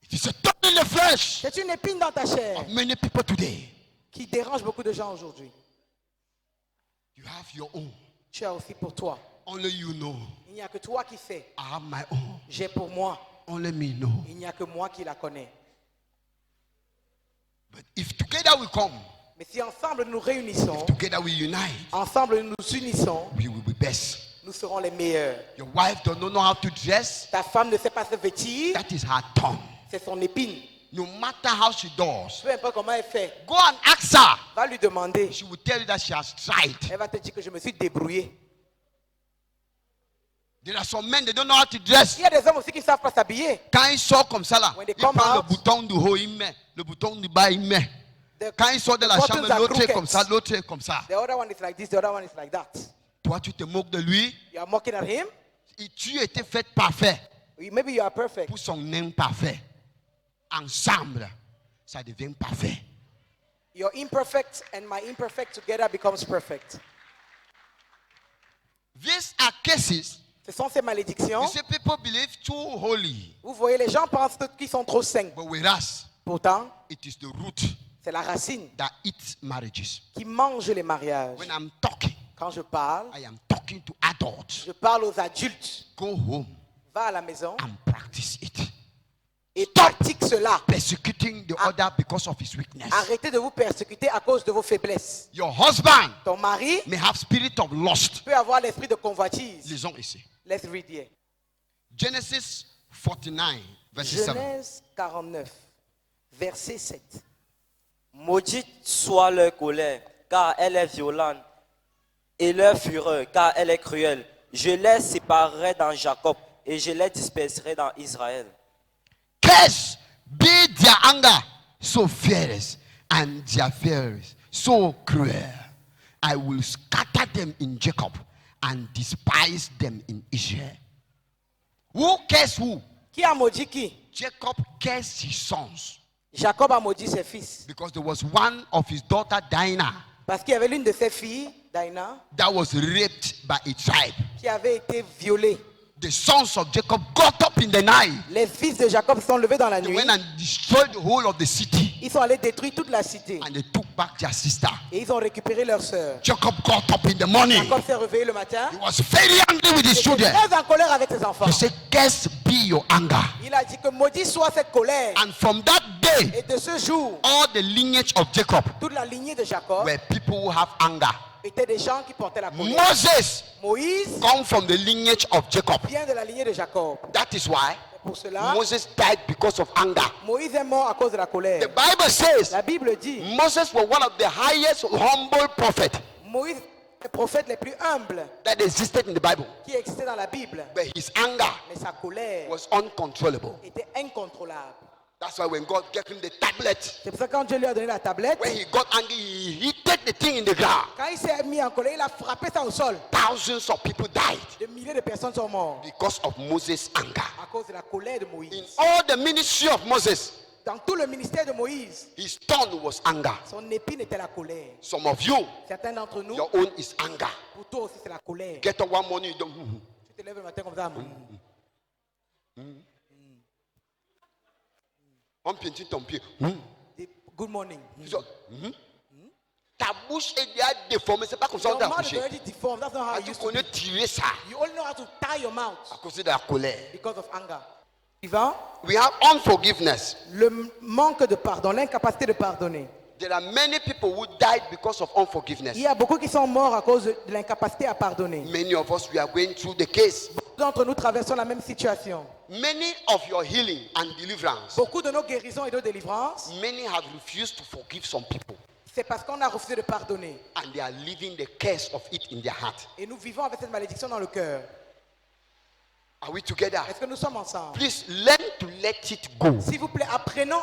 It is a thorn in the flesh C'est une épine dans ta chair of many people today. qui dérange beaucoup de gens aujourd'hui. You have your own. Tu as aussi pour toi. Only you know. Il n'y a que toi qui sais. I have my own. J'ai pour moi. Only me know. Il n'y a que moi qui la connais. But if together we come, Mais si ensemble nous nous réunissons, together we unite, ensemble nous nous unissons, we will be best. nous serons les meilleurs. Your wife does not know how to dress. Ta femme ne sait pas se vêtir, That is her tongue. c'est son épine. No matter how she does, Peu importe comment elle fait, go and ask her. va lui demander. She will tell you that she has tried. Elle va te dire que je me suis débrouillé. There are some men, they don't know how to dress. Il y a des hommes aussi qui ne savent pas s'habiller. Quand ils sortent comme ça là, When they ils come prennent le out, bouton du haut, il met. Le bouton du bas, il met. The, Quand ils sortent de la the chambre, buttons are l'autre est crooked. comme ça, l'autre est comme ça. The other one is like this, the other one is like that. Toi, tu te moques de lui. You are mocking at him. Et tu étais fait parfait Maybe you are perfect. pour son imparfait. Ensemble, ça devient parfait. Your imperfect and my imperfect together becomes perfect. These are cases. Ce sont ces malédictions. You see, people believe too holy. Vous voyez, les gens pensent qu'ils sont trop saints. But whereas Pourtant, it is the root c'est la racine that eats marriages. qui mange les mariages. When I'm talking, Quand je parle, I am talking to adults. je parle aux adultes. Go home Va à la maison and practice it. et pratique cela. Persecuting the other because of his weakness. Arrêtez de vous persécuter à cause de vos faiblesses. Your husband Ton mari may have spirit of lust. peut avoir l'esprit de convoitise. Lisons ici. Let's read here. Genesis 49, verse 7. Genèse 49, verset 7. Maudite soit leur colère, car elle est violente, et leur fureur, car elle est cruelle. Je les séparerai dans Jacob, et je les disperserai dans Israël. Curse be their anger so fierce and their fears so cruel. I will scatter them in Jacob and despise them in Israel. Who cares who? Qui a maudit qui? Jacob cursed his sons Jacob a maudit ses fils. because there was one of his daughter Dinah Parce qu'il y avait l'une de ses filles, Dinah, that was raped by a tribe. qui avait été violée. The sons of Jacob got up in the night. Les fils de Jacob se sont levés dans la They nuit. went and destroyed the whole of the city Ils sont allés détruire toute la cité. and they took back their sister. Et ils ont récupéré leur sœur. Jacob got up in the morning. Jacob s'est réveillé le matin. He was very angry with his Il était children. très en colère avec ses enfants. He said, "Curse be your anger." Il a dit que maudit soit cette colère. And from that day, Et de ce jour, all the lineage of Jacob toute la lignée de Jacob were people who have anger. étaient des gens qui portaient la colère. Moses Moïse come from the lineage of Jacob. vient de la lignée de Jacob. That is why Pour cela, Moses died because of anger. Moïse est mort à cause de la The colère. Bible says La Bible dit, Moses was one of the highest humble prophets Moïse est le prophète les plus humbles that existed in the Bible. qui existait dans la Bible. But his anger Mais sa colère was uncontrollable. était incontrôlable. That's why when God gave him the tablet, C'est pour ça que quand Dieu lui a donné la tablette, when he got angry, he hit the thing in the ground. quand il s'est mis en colère, il a frappé ça au sol. Thousands of people died Des milliers de personnes sont mortes because of Moses' anger. à cause de la colère de In Moïse. all the ministry of Moses, Dans tout le ministère de Moïse, his tongue was anger. son épine était la colère. Some of you, Certains d'entre nous, your own is anger. pour toi aussi, c'est la colère. Get up one morning, you don't. Tu te lèves le matin comme ça. On piétine ton pied. Good morning. Ta bouche est déjà déformée. C'est pas comme ça Your qu'on t'a mouth is accouché. already deformed. That's not how Ah, it tu used to connais be. tirer ça You only know how to tie your mouth à cause de la colère. because of anger. Suivant, We have unforgiveness. le manque de pardon, l'incapacité de pardonner. There are many people who died because of unforgiveness. Il y a beaucoup qui sont morts à cause de l'incapacité à pardonner. Many of us, we are going through the case. Beaucoup d'entre nous traversons la même situation. Many of your healing and deliverance, Beaucoup de nos guérisons et de nos délivrances, many have refused to forgive some people. c'est parce qu'on a refusé de pardonner. And they are living the curse of it in their heart. Et nous vivons avec cette malédiction dans le cœur. Are we together? Est-ce que nous sommes ensemble? Please learn to let it go. S'il vous plaît, apprenons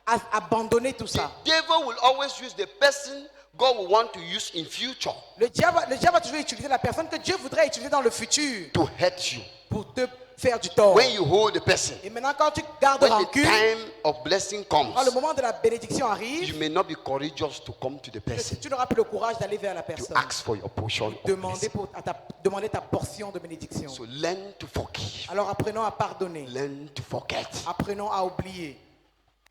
à abandonner tout The ça. devil will always use the person God will want to use in future Le diable va toujours utiliser la personne que Dieu voudrait utiliser dans le futur to hurt you. pour te faire du tort. when you hold the person, Et maintenant, quand tu gardes when the rancune, time of blessing comes, quand le moment de la bénédiction you arrive, may not be courageous to come to the person tu n'auras plus le courage d'aller vers la to personne. ask for your portion of Demander, blessing. demander ta portion de bénédiction. So learn to forgive, Alors apprenons à pardonner. learn to forget. Apprenons à oublier.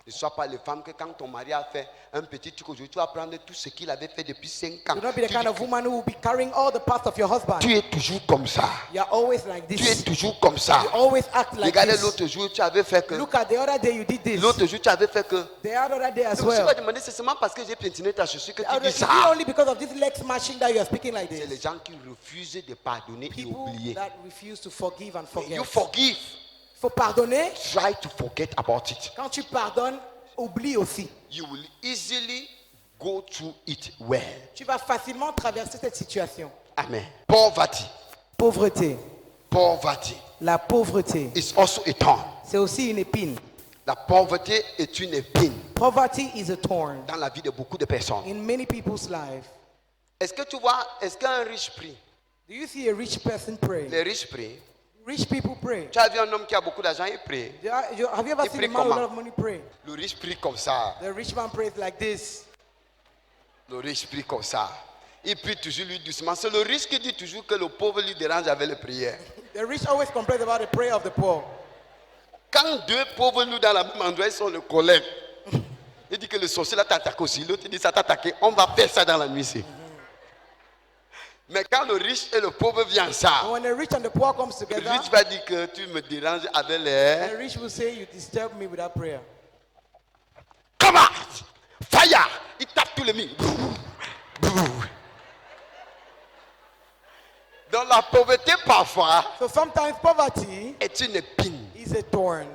Ne sois pas les femmes que quand ton mari a fait un petit truc aujourd'hui, tu vas prendre tout ce qu'il avait fait depuis 5 ans. Do not be the Tu kind dis of woman who will be carrying all the past of your husband. tu es toujours comme ça. You are always like Tu es this. toujours comme ça. You always act like Regardez this. l'autre jour, tu avais fait que. Look at the other day you did this. L'autre jour, tu avais fait que. The other day as Je me suis pas well. demandé, c'est seulement parce que j'ai pétiné ta chaussure que tu Is dis it ça. only because of this leg smashing that you are speaking like C'est les this? gens qui refusent de pardonner et People oublier. that refuse to forgive and forget. You forgive. Il faut pardonner. Try to forget about it. Quand tu pardonnes, oublie aussi. You will easily go through it well. Tu vas facilement traverser cette situation. Amen. Poverty. Pauvreté. Poverty La pauvreté, is also a thorn. c'est aussi une épine. La pauvreté est une épine Poverty is a thorn dans la vie de beaucoup de personnes. in many people's lives. Est-ce que tu vois, est-ce qu'un riche prie? Do you see a rich person pray? Les riches prient. Rich people pray. Tu as vu un homme qui a beaucoup d'argent, il prie. Have you ever Il seen prie a man with a comment? lot of money pray? Le riche prie comme ça. The rich man prays like this. Le riche prie comme ça. Il prie toujours lui doucement. C'est le riche qui dit toujours que le pauvre lui dérange avec les prières. The rich always complain about the prayer of the poor. Quand deux pauvres nous dans le même endroit, ils sont le collègue. Il dit que le sorcier là t'attaque aussi. L'autre dit ça t'a attaqué. On va faire ça dans la nuit ici. Mais quand le riche et le pauvre viennent And ensemble, when the rich and the poor comes le together, riche va dire que tu me déranges avec les... the rich will say, you disturb me without prayer. Come out! Fire! Il tape tous les murs. Dans la pauvreté parfois So sometimes poverty est une épine. is a thorn.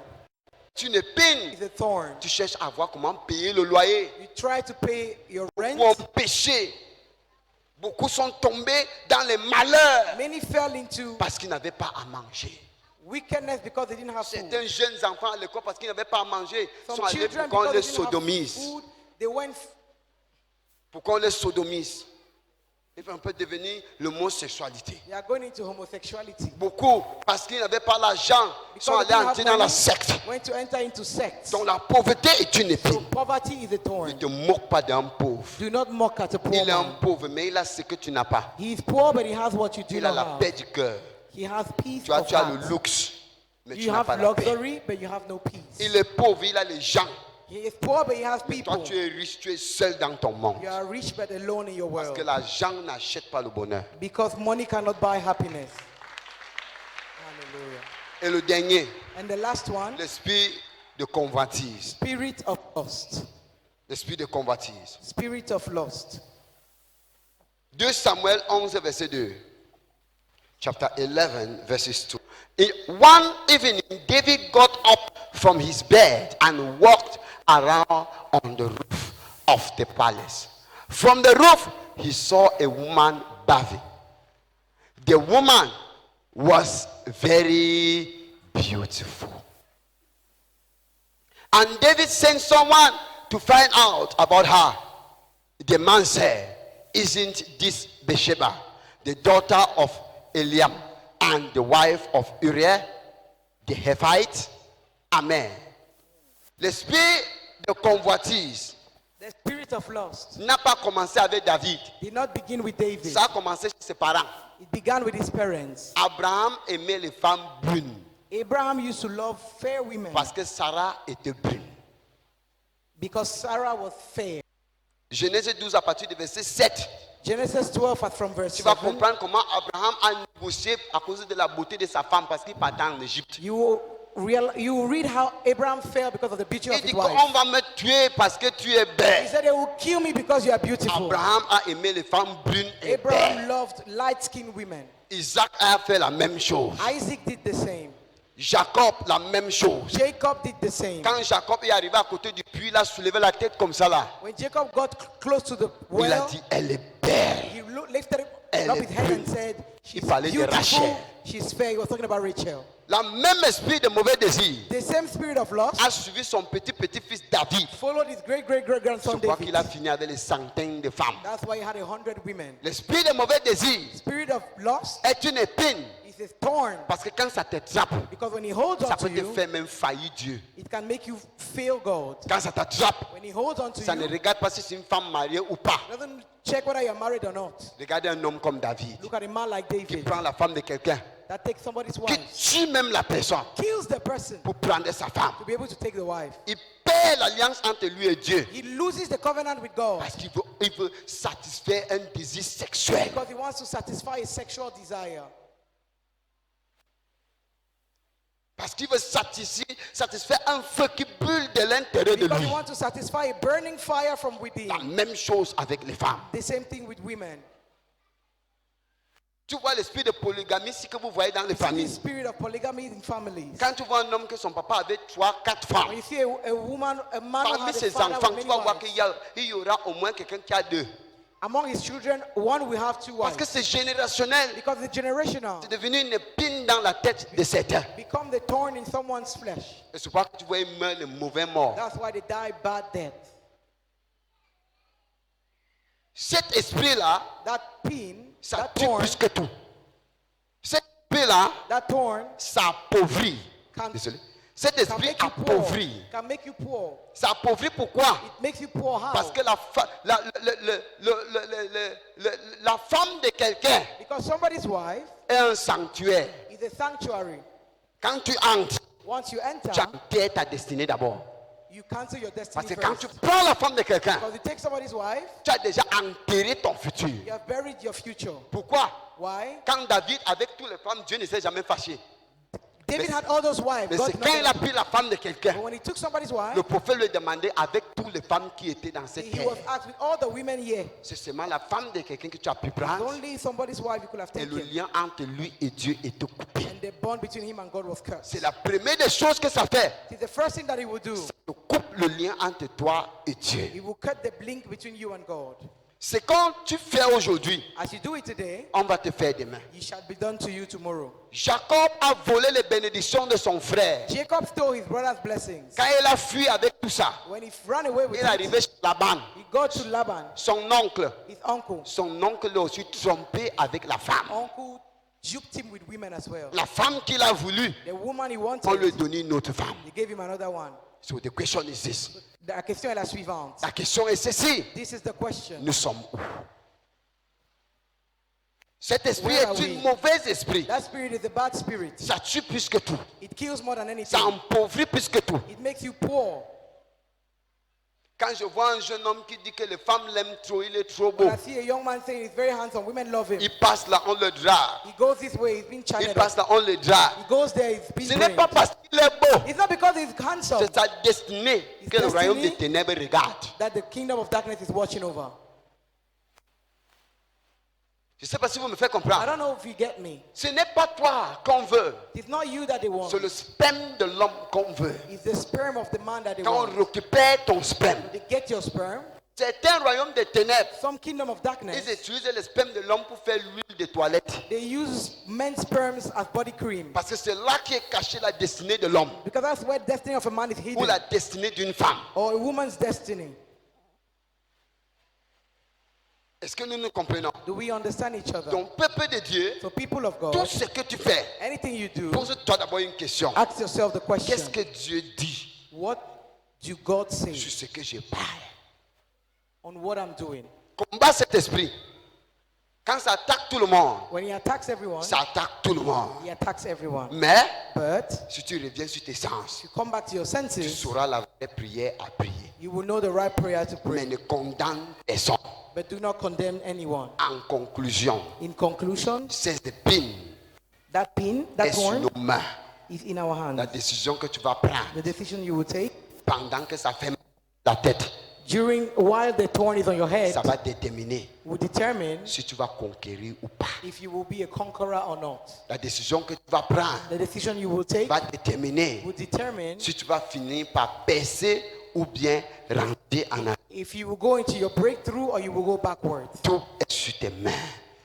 C'est une épine. Is a thorn. Tu cherches à voir comment payer le loyer. You try to pay your rent. Ou en péché. Beaucoup sont tombés dans les malheurs Many fell into parce qu'ils n'avaient pas à manger. wickedness because they didn't have food. Certains jeunes enfants à l'école parce qu'ils n'avaient pas à manger Some sont allés children, pour qu'on les because they didn't have sodomise. food, they went. Pour qu'on les sodomise. Ils vont un peu devenir l'homosexualité. They are going into homosexuality. Beaucoup, parce qu'ils n'avaient pas l'argent, sont Because they allés didn't entrer have dans la money, secte. went to enter into sects. Donc la pauvreté est une So épine. poverty is a Ne thorn. te moque pas d'un pauvre. Do not mock at a poor Il est un man. pauvre, mais il a ce que tu n'as pas. He is poor, but he has what you do Il a not la have. paix du cœur. He has peace Tu as, of tu as le heart. luxe, mais tu You n'as pas have la paix. luxury, but you have no peace. Il est pauvre, il a les gens. He is poor, but he has Mais toi, people. tu es riche, tu es seul dans ton monde. You are rich, but alone in your Parce que world. l'argent n'achète pas le bonheur. Because money cannot buy happiness. Hallelujah. Et le dernier, And the last one, l'esprit de convoitise. spirit of lust. L'esprit de convoitise. Spirit of lust. 2 Samuel 11, verset 2. Chapter 11, verses 2. One evening, David got up from his bed and walked around on the roof of the palace. From the roof, he saw a woman bathing. The woman was very beautiful. And David sent someone to find out about her. The man said, "Isn't this Bathsheba, the daughter of Eliam and the wife of Uriah the Hittite?" Amen. L'esprit de convoitise The spirit of lust n'a pas commencé avec David. did not begin with David. Ça a commencé chez ses parents. It began with his parents. Abraham aimait les femmes brunes Abraham used to love fair women parce que Sarah était brune. because Sarah was fair. Genèse 12 à partir du verset 7. Genesis 12 from verse Tu vas 7. comprendre comment Abraham a négocié à cause de la beauté de sa femme parce qu'il partait en Égypte. You will read how Abraham fell because of the beauty of Il dit his qu'on wife. va me tuer parce que tu es He belle. said they will kill me because you are beautiful. Abraham a aimé les femmes brunes et Abraham belles. loved light-skinned women. Isaac a fait la même chose. Isaac did the same. Jacob, la même chose. Jacob did the same. Quand Jacob est arrivé à côté du puits, il a soulevé la tête comme ça là. When Jacob got close to the Il a well, dit, elle est belle. lifted Elle up est his head and brune. said, she's Il parlait de beautiful, Rachel. she's fair. He was talking about Rachel. La même esprit de mauvais désir the same spirit of lust a suivi son petit-petit-fils David. followed his great-great-great-grandson Je crois David. qu'il a fini avec des centaines de femmes. That's why he had 100 women. L'esprit de mauvais désir Spirit of lust est une épine. is a thorn, Parce que quand ça te trappe, because when he holds ça on to peut te you, faire même faillir Dieu. it can make you fail God. Quand ça t'attrape, When he holds on to ça ne you, regarde pas si c'est une femme mariée ou pas. doesn't check whether you're married or not. Regardez un homme comme David Look at a man like qui David prend la femme de quelqu'un, that takes somebody's qui wife, tue même la personne kills the person pour prendre sa femme. to be able to take the wife. Il perd l'alliance entre lui et Dieu He loses the covenant with God parce qu'il veut satisfaire un désir sexuel. because he wants to satisfy his sexual desire. Parce qu'il veut satisfaire un feu qui brûle de l'intérieur de Because lui. he wants to satisfy a burning fire from La within. même chose avec les femmes. The same thing with women. Tu vois l'esprit de polygamie, ce que vous voyez dans les See the familles. spirit of polygamy in families. Quand tu vois un homme que son papa avait 3, 4 femmes, When you see a woman, a man who parmi has a ses father enfants, with tu many vas voir wives. qu'il y aura au moins quelqu'un qui a 2. Among his children, one will have 2 Parce que wives. c'est générationnel. Because the generational C'est devenu une épine dans la tête de certains. become the thorn in someone's flesh. Et c'est pourquoi tu vois, ils meurent le mauvais mort. That's why they die bad death. Cet esprit-là, That pin, ça that tue thorn, plus que tout. Cet esprit-là, that thorn ça appauvrit. Can- Désolé. Cet can esprit make you poor. appauvrit. Can make you poor. Ça appauvrit pourquoi? It makes you poor. How? Parce que la femme de quelqu'un Because somebody's wife est un sanctuaire. is a sanctuary. Quand tu entres, Once you enter, tu enterres ta destinée d'abord. you cancel your destiny Parce que quand first. tu prends la femme de quelqu'un, Because you take somebody's wife, tu as déjà enterré ton futur. you have buried your future. Pourquoi? Why? Quand David, avec toutes les femmes, Dieu ne s'est jamais fâché. David had all those wives. Mais God c'est quand il a never- pris la femme de quelqu'un, But when he took somebody's wife, le prophète lui demandait avec toutes les femmes qui étaient dans cette he terre. was asked with all the women here. C'est seulement la femme de quelqu'un que tu as pu It's prendre. only somebody's wife you could have Et le taken. lien entre lui et Dieu était coupé. And the bond between him and God was cut. C'est la première des choses que ça fait. It's the first thing that he will do. Ça te coupe le lien entre toi et Dieu. He will cut the link between you and God. C'est quand tu fais aujourd'hui, As you do it today, on va te faire demain. it shall be done to you tomorrow. Jacob a volé les bénédictions de son frère. Jacob stole his brother's blessings. Quand il a fui avec tout ça, When he ran away with il est arrivé it, chez Laban, he got to Laban, son oncle. his uncle. Son oncle l'a aussi trompé avec la femme. Uncle juked him with women as well. La femme qu'il a voulu, The woman he on lui a wanted, donné une autre femme. he gave him another one. So the question is this. La question est la suivante. La question est ceci. This is the question. Nous sommes où? Cet esprit Where are est un we? mauvais esprit. That spirit is a bad spirit. Ça tue plus que tout. It kills more than Ça anything. appauvrit plus que tout. It makes you poor. Quand je vois un jeune homme qui dit que les femmes l'aiment trop, il est trop beau. When I see a young man saying he's very handsome, women love him. Il passe là, on le drague. He goes this way, he's being Il chatted passe up. là, on le drague. He goes there, he's being Ce n'est pas praised. parce qu'il est beau. It's not because he's handsome C'est sa destinée His que le royaume des destiny. ténèbres regarde. that the kingdom of darkness is watching over. Je ne sais pas si vous me faites I comprendre. don't know if you get me. Ce n'est pas toi qu'on veut. It's not you that they want. C'est le sperme de l'homme qu'on veut. It's the sperm of the man that they Quand want. on récupère ton sperme, They get your sperm. c'est un royaume des ténèbres. Some kingdom of Ils darkness, utilisent le sperme de l'homme pour faire l'huile de toilette. they use men's sperms as body cream. Parce que c'est là qu'est cachée la destinée de l'homme. Because that's where destiny of a man is Ou hidden. la destinée d'une femme. Or a woman's destiny. Est-ce que nous nous comprenons? Do we understand each other? Donc, peuple de Dieu, So people of tout God, ce que tu fais, anything you do, pose-toi d'abord une question. ask yourself the Qu'est-ce question. que Dieu dit What do God sur say ce que je parle? on what I'm doing? Combat cet esprit. Quand ça attaque tout le monde, When he attacks everyone, ça attaque tout le monde. he attacks everyone. Mais, But si tu reviens sur tes sens, you come back to your tu senses, sauras la vraie prière à prier. you will know the right prayer to Mais pray. ne condamne personne. But do not condemn anyone. En conclusion, In conclusion, ces épines that pin, est that sur thorn nos mains. is in our La hands. décision que tu vas prendre The decision you will take pendant que ça fait mal à la tête, while the thorn is on your head ça va déterminer will determine si tu vas conquérir ou pas. if you will be a conqueror or not. La décision que tu vas prendre The decision you will take va déterminer will determine si tu vas finir par percer ou bien rentrer en arrière. if you will go into your breakthrough or you will go backwards. Tout est sur tes mains.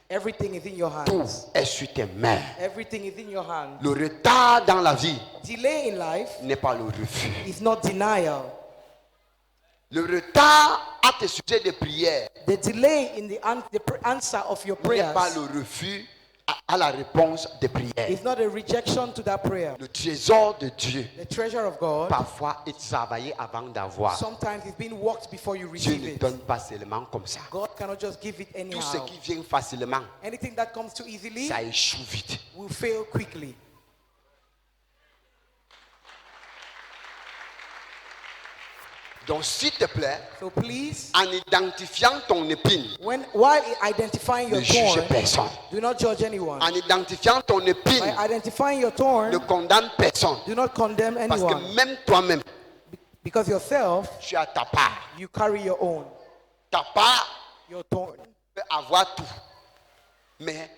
Everything is in your Tout hands. est sur tes mains. Everything is in your hands. Le retard dans la vie Delay in life n'est pas le refus. is not denial. Le retard à tes sujets de prière The delay in the answer of your n'est prayers pas le refus à la réponse des prières. is not a rejection to that prayer. Le trésor de Dieu, The treasure of God, parfois, est travaillé avant d'avoir. sometimes it's been worked before you Dieu receive ne it. donne pas seulement comme ça. God cannot just give it Tout ce anyhow. qui vient facilement, Anything that comes too easily ça échoue vite. will fail quickly. Donc, s'il te plaît, So please, en identifiant ton épine, while identifying ne your juge thorn, personne. do not judge anyone. En identifiant ton By épine, identifying your ne thorn, condamne personne. do not condemn Parce anyone. que même toi-même, Because yourself, tu as ta part. you carry your own. Ta part Your thorn. peut avoir tout. Mais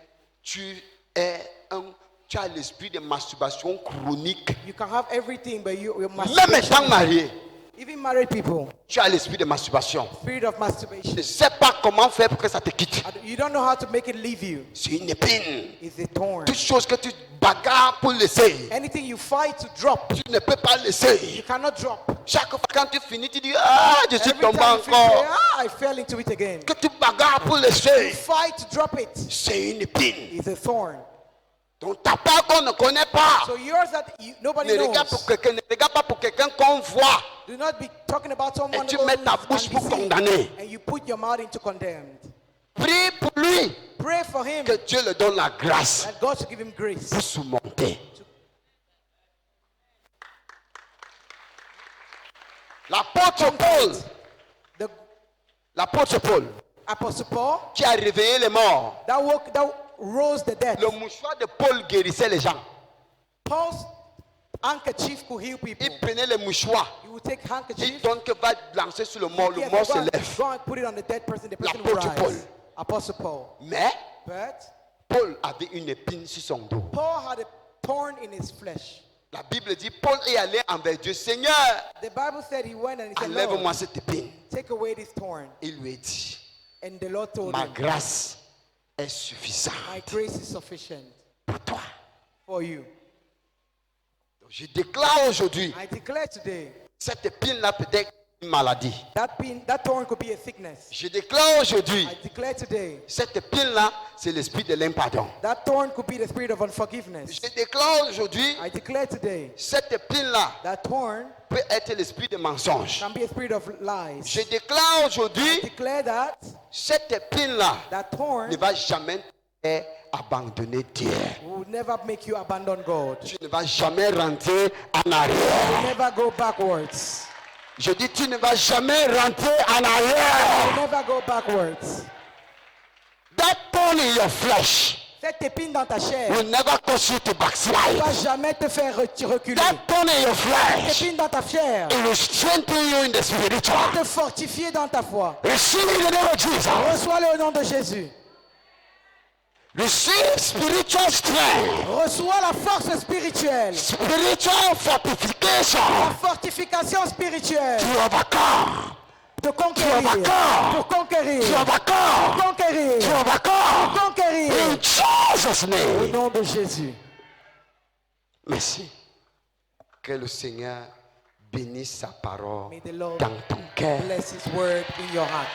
tu as l'esprit de masturbation chronique. You can have everything, but your Même étant masturbation, marié, even married people, tu as l'esprit de masturbation. spirit of Tu masturbation. ne sais pas comment faire pour que ça te quitte. You don't know how to make it leave you. C'est une épine. It's a thorn. Toute chose que tu bagarres pour laisser, Anything you fight to drop, tu ne peux pas you laisser. cannot drop. Chaque fois quand tu finis, tu dis ah, je suis Every tombé time you feel, encore. I fell into it again. Que tu bagarres pour laisser, Fight to drop it. c'est une épine. It's a thorn. Donc ta part qu'on ne connaît pas. So yours that nobody Ne regarde, knows. ne regarde pas pour quelqu'un qu'on voit. Do not be talking about someone Et tu who mets ta is bouche pour undeceived, condamner. and you put your mouth into condemned. Prie pour lui. Pray for him Que Dieu le donne la grâce that God should give him grace. pour surmonter. L'apôtre Paul, The l'apôtre Paul, Apostle Paul qui a réveillé les morts. that rose the dead. Le mouchoir de Paul guérissait les gens. Paul's handkerchief could heal people. Il prenait les mouchoirs. He would take Il handkerchief. donne que va lancer sur le mort. Le Yes, mort go se and- lève. go and put it on the dead person. The person will L'apôtre Paul. rise. Apostle Paul. Mais But Paul avait une épine sur son dos. Paul had a thorn in his flesh. La Bible dit Paul est allé envers Dieu. Seigneur, The Bible said he went and he said, enlève-moi Lord, cette épine. take away this thorn. Il lui a dit, And the Lord told ma him, grâce est my suffisante grace is sufficient pour toi. for you. Donc, je déclare aujourd'hui, I declare today cette épine-là peut être une maladie. that thorn could be a sickness. Je déclare aujourd'hui, I declare today cette épine-là, c'est l'esprit de l'impardon. that thorn could be the spirit of unforgiveness. Je déclare aujourd'hui, I declare today cette épine-là that thorn peut être l'esprit de mensonge. can be a spirit of lies. Je déclare I aujourd'hui, declare that cette épine-là that thorn ne va jamais abandonner Dieu. will never make you abandon God. Tu ne vas jamais rentrer en arrière. Never go backwards. Je dis, tu ne vas jamais rentrer en arrière. Never go backwards. That thorn in your flesh Cette épine dans ta chair will never cause you to ne backslide. va jamais te faire reculer. That thorn in your flesh, Cette épine dans ta chair it will strengthen you in the spiritual. te fortifier dans ta foi. Receive in the name of Jesus. Reçois-le au nom de Jésus. Receive spiritual strength, Reçois la force spirituelle. spiritual fortification La fortification spirituelle to overcome, de conquérir. Pour conquérir. to overcome, Conquérir. to overcome. Conquérir. In Jesus' Au name. nom de Jésus. Merci. Que le Seigneur bénisse sa parole May the Lord dans ton cœur. bless his word in your heart.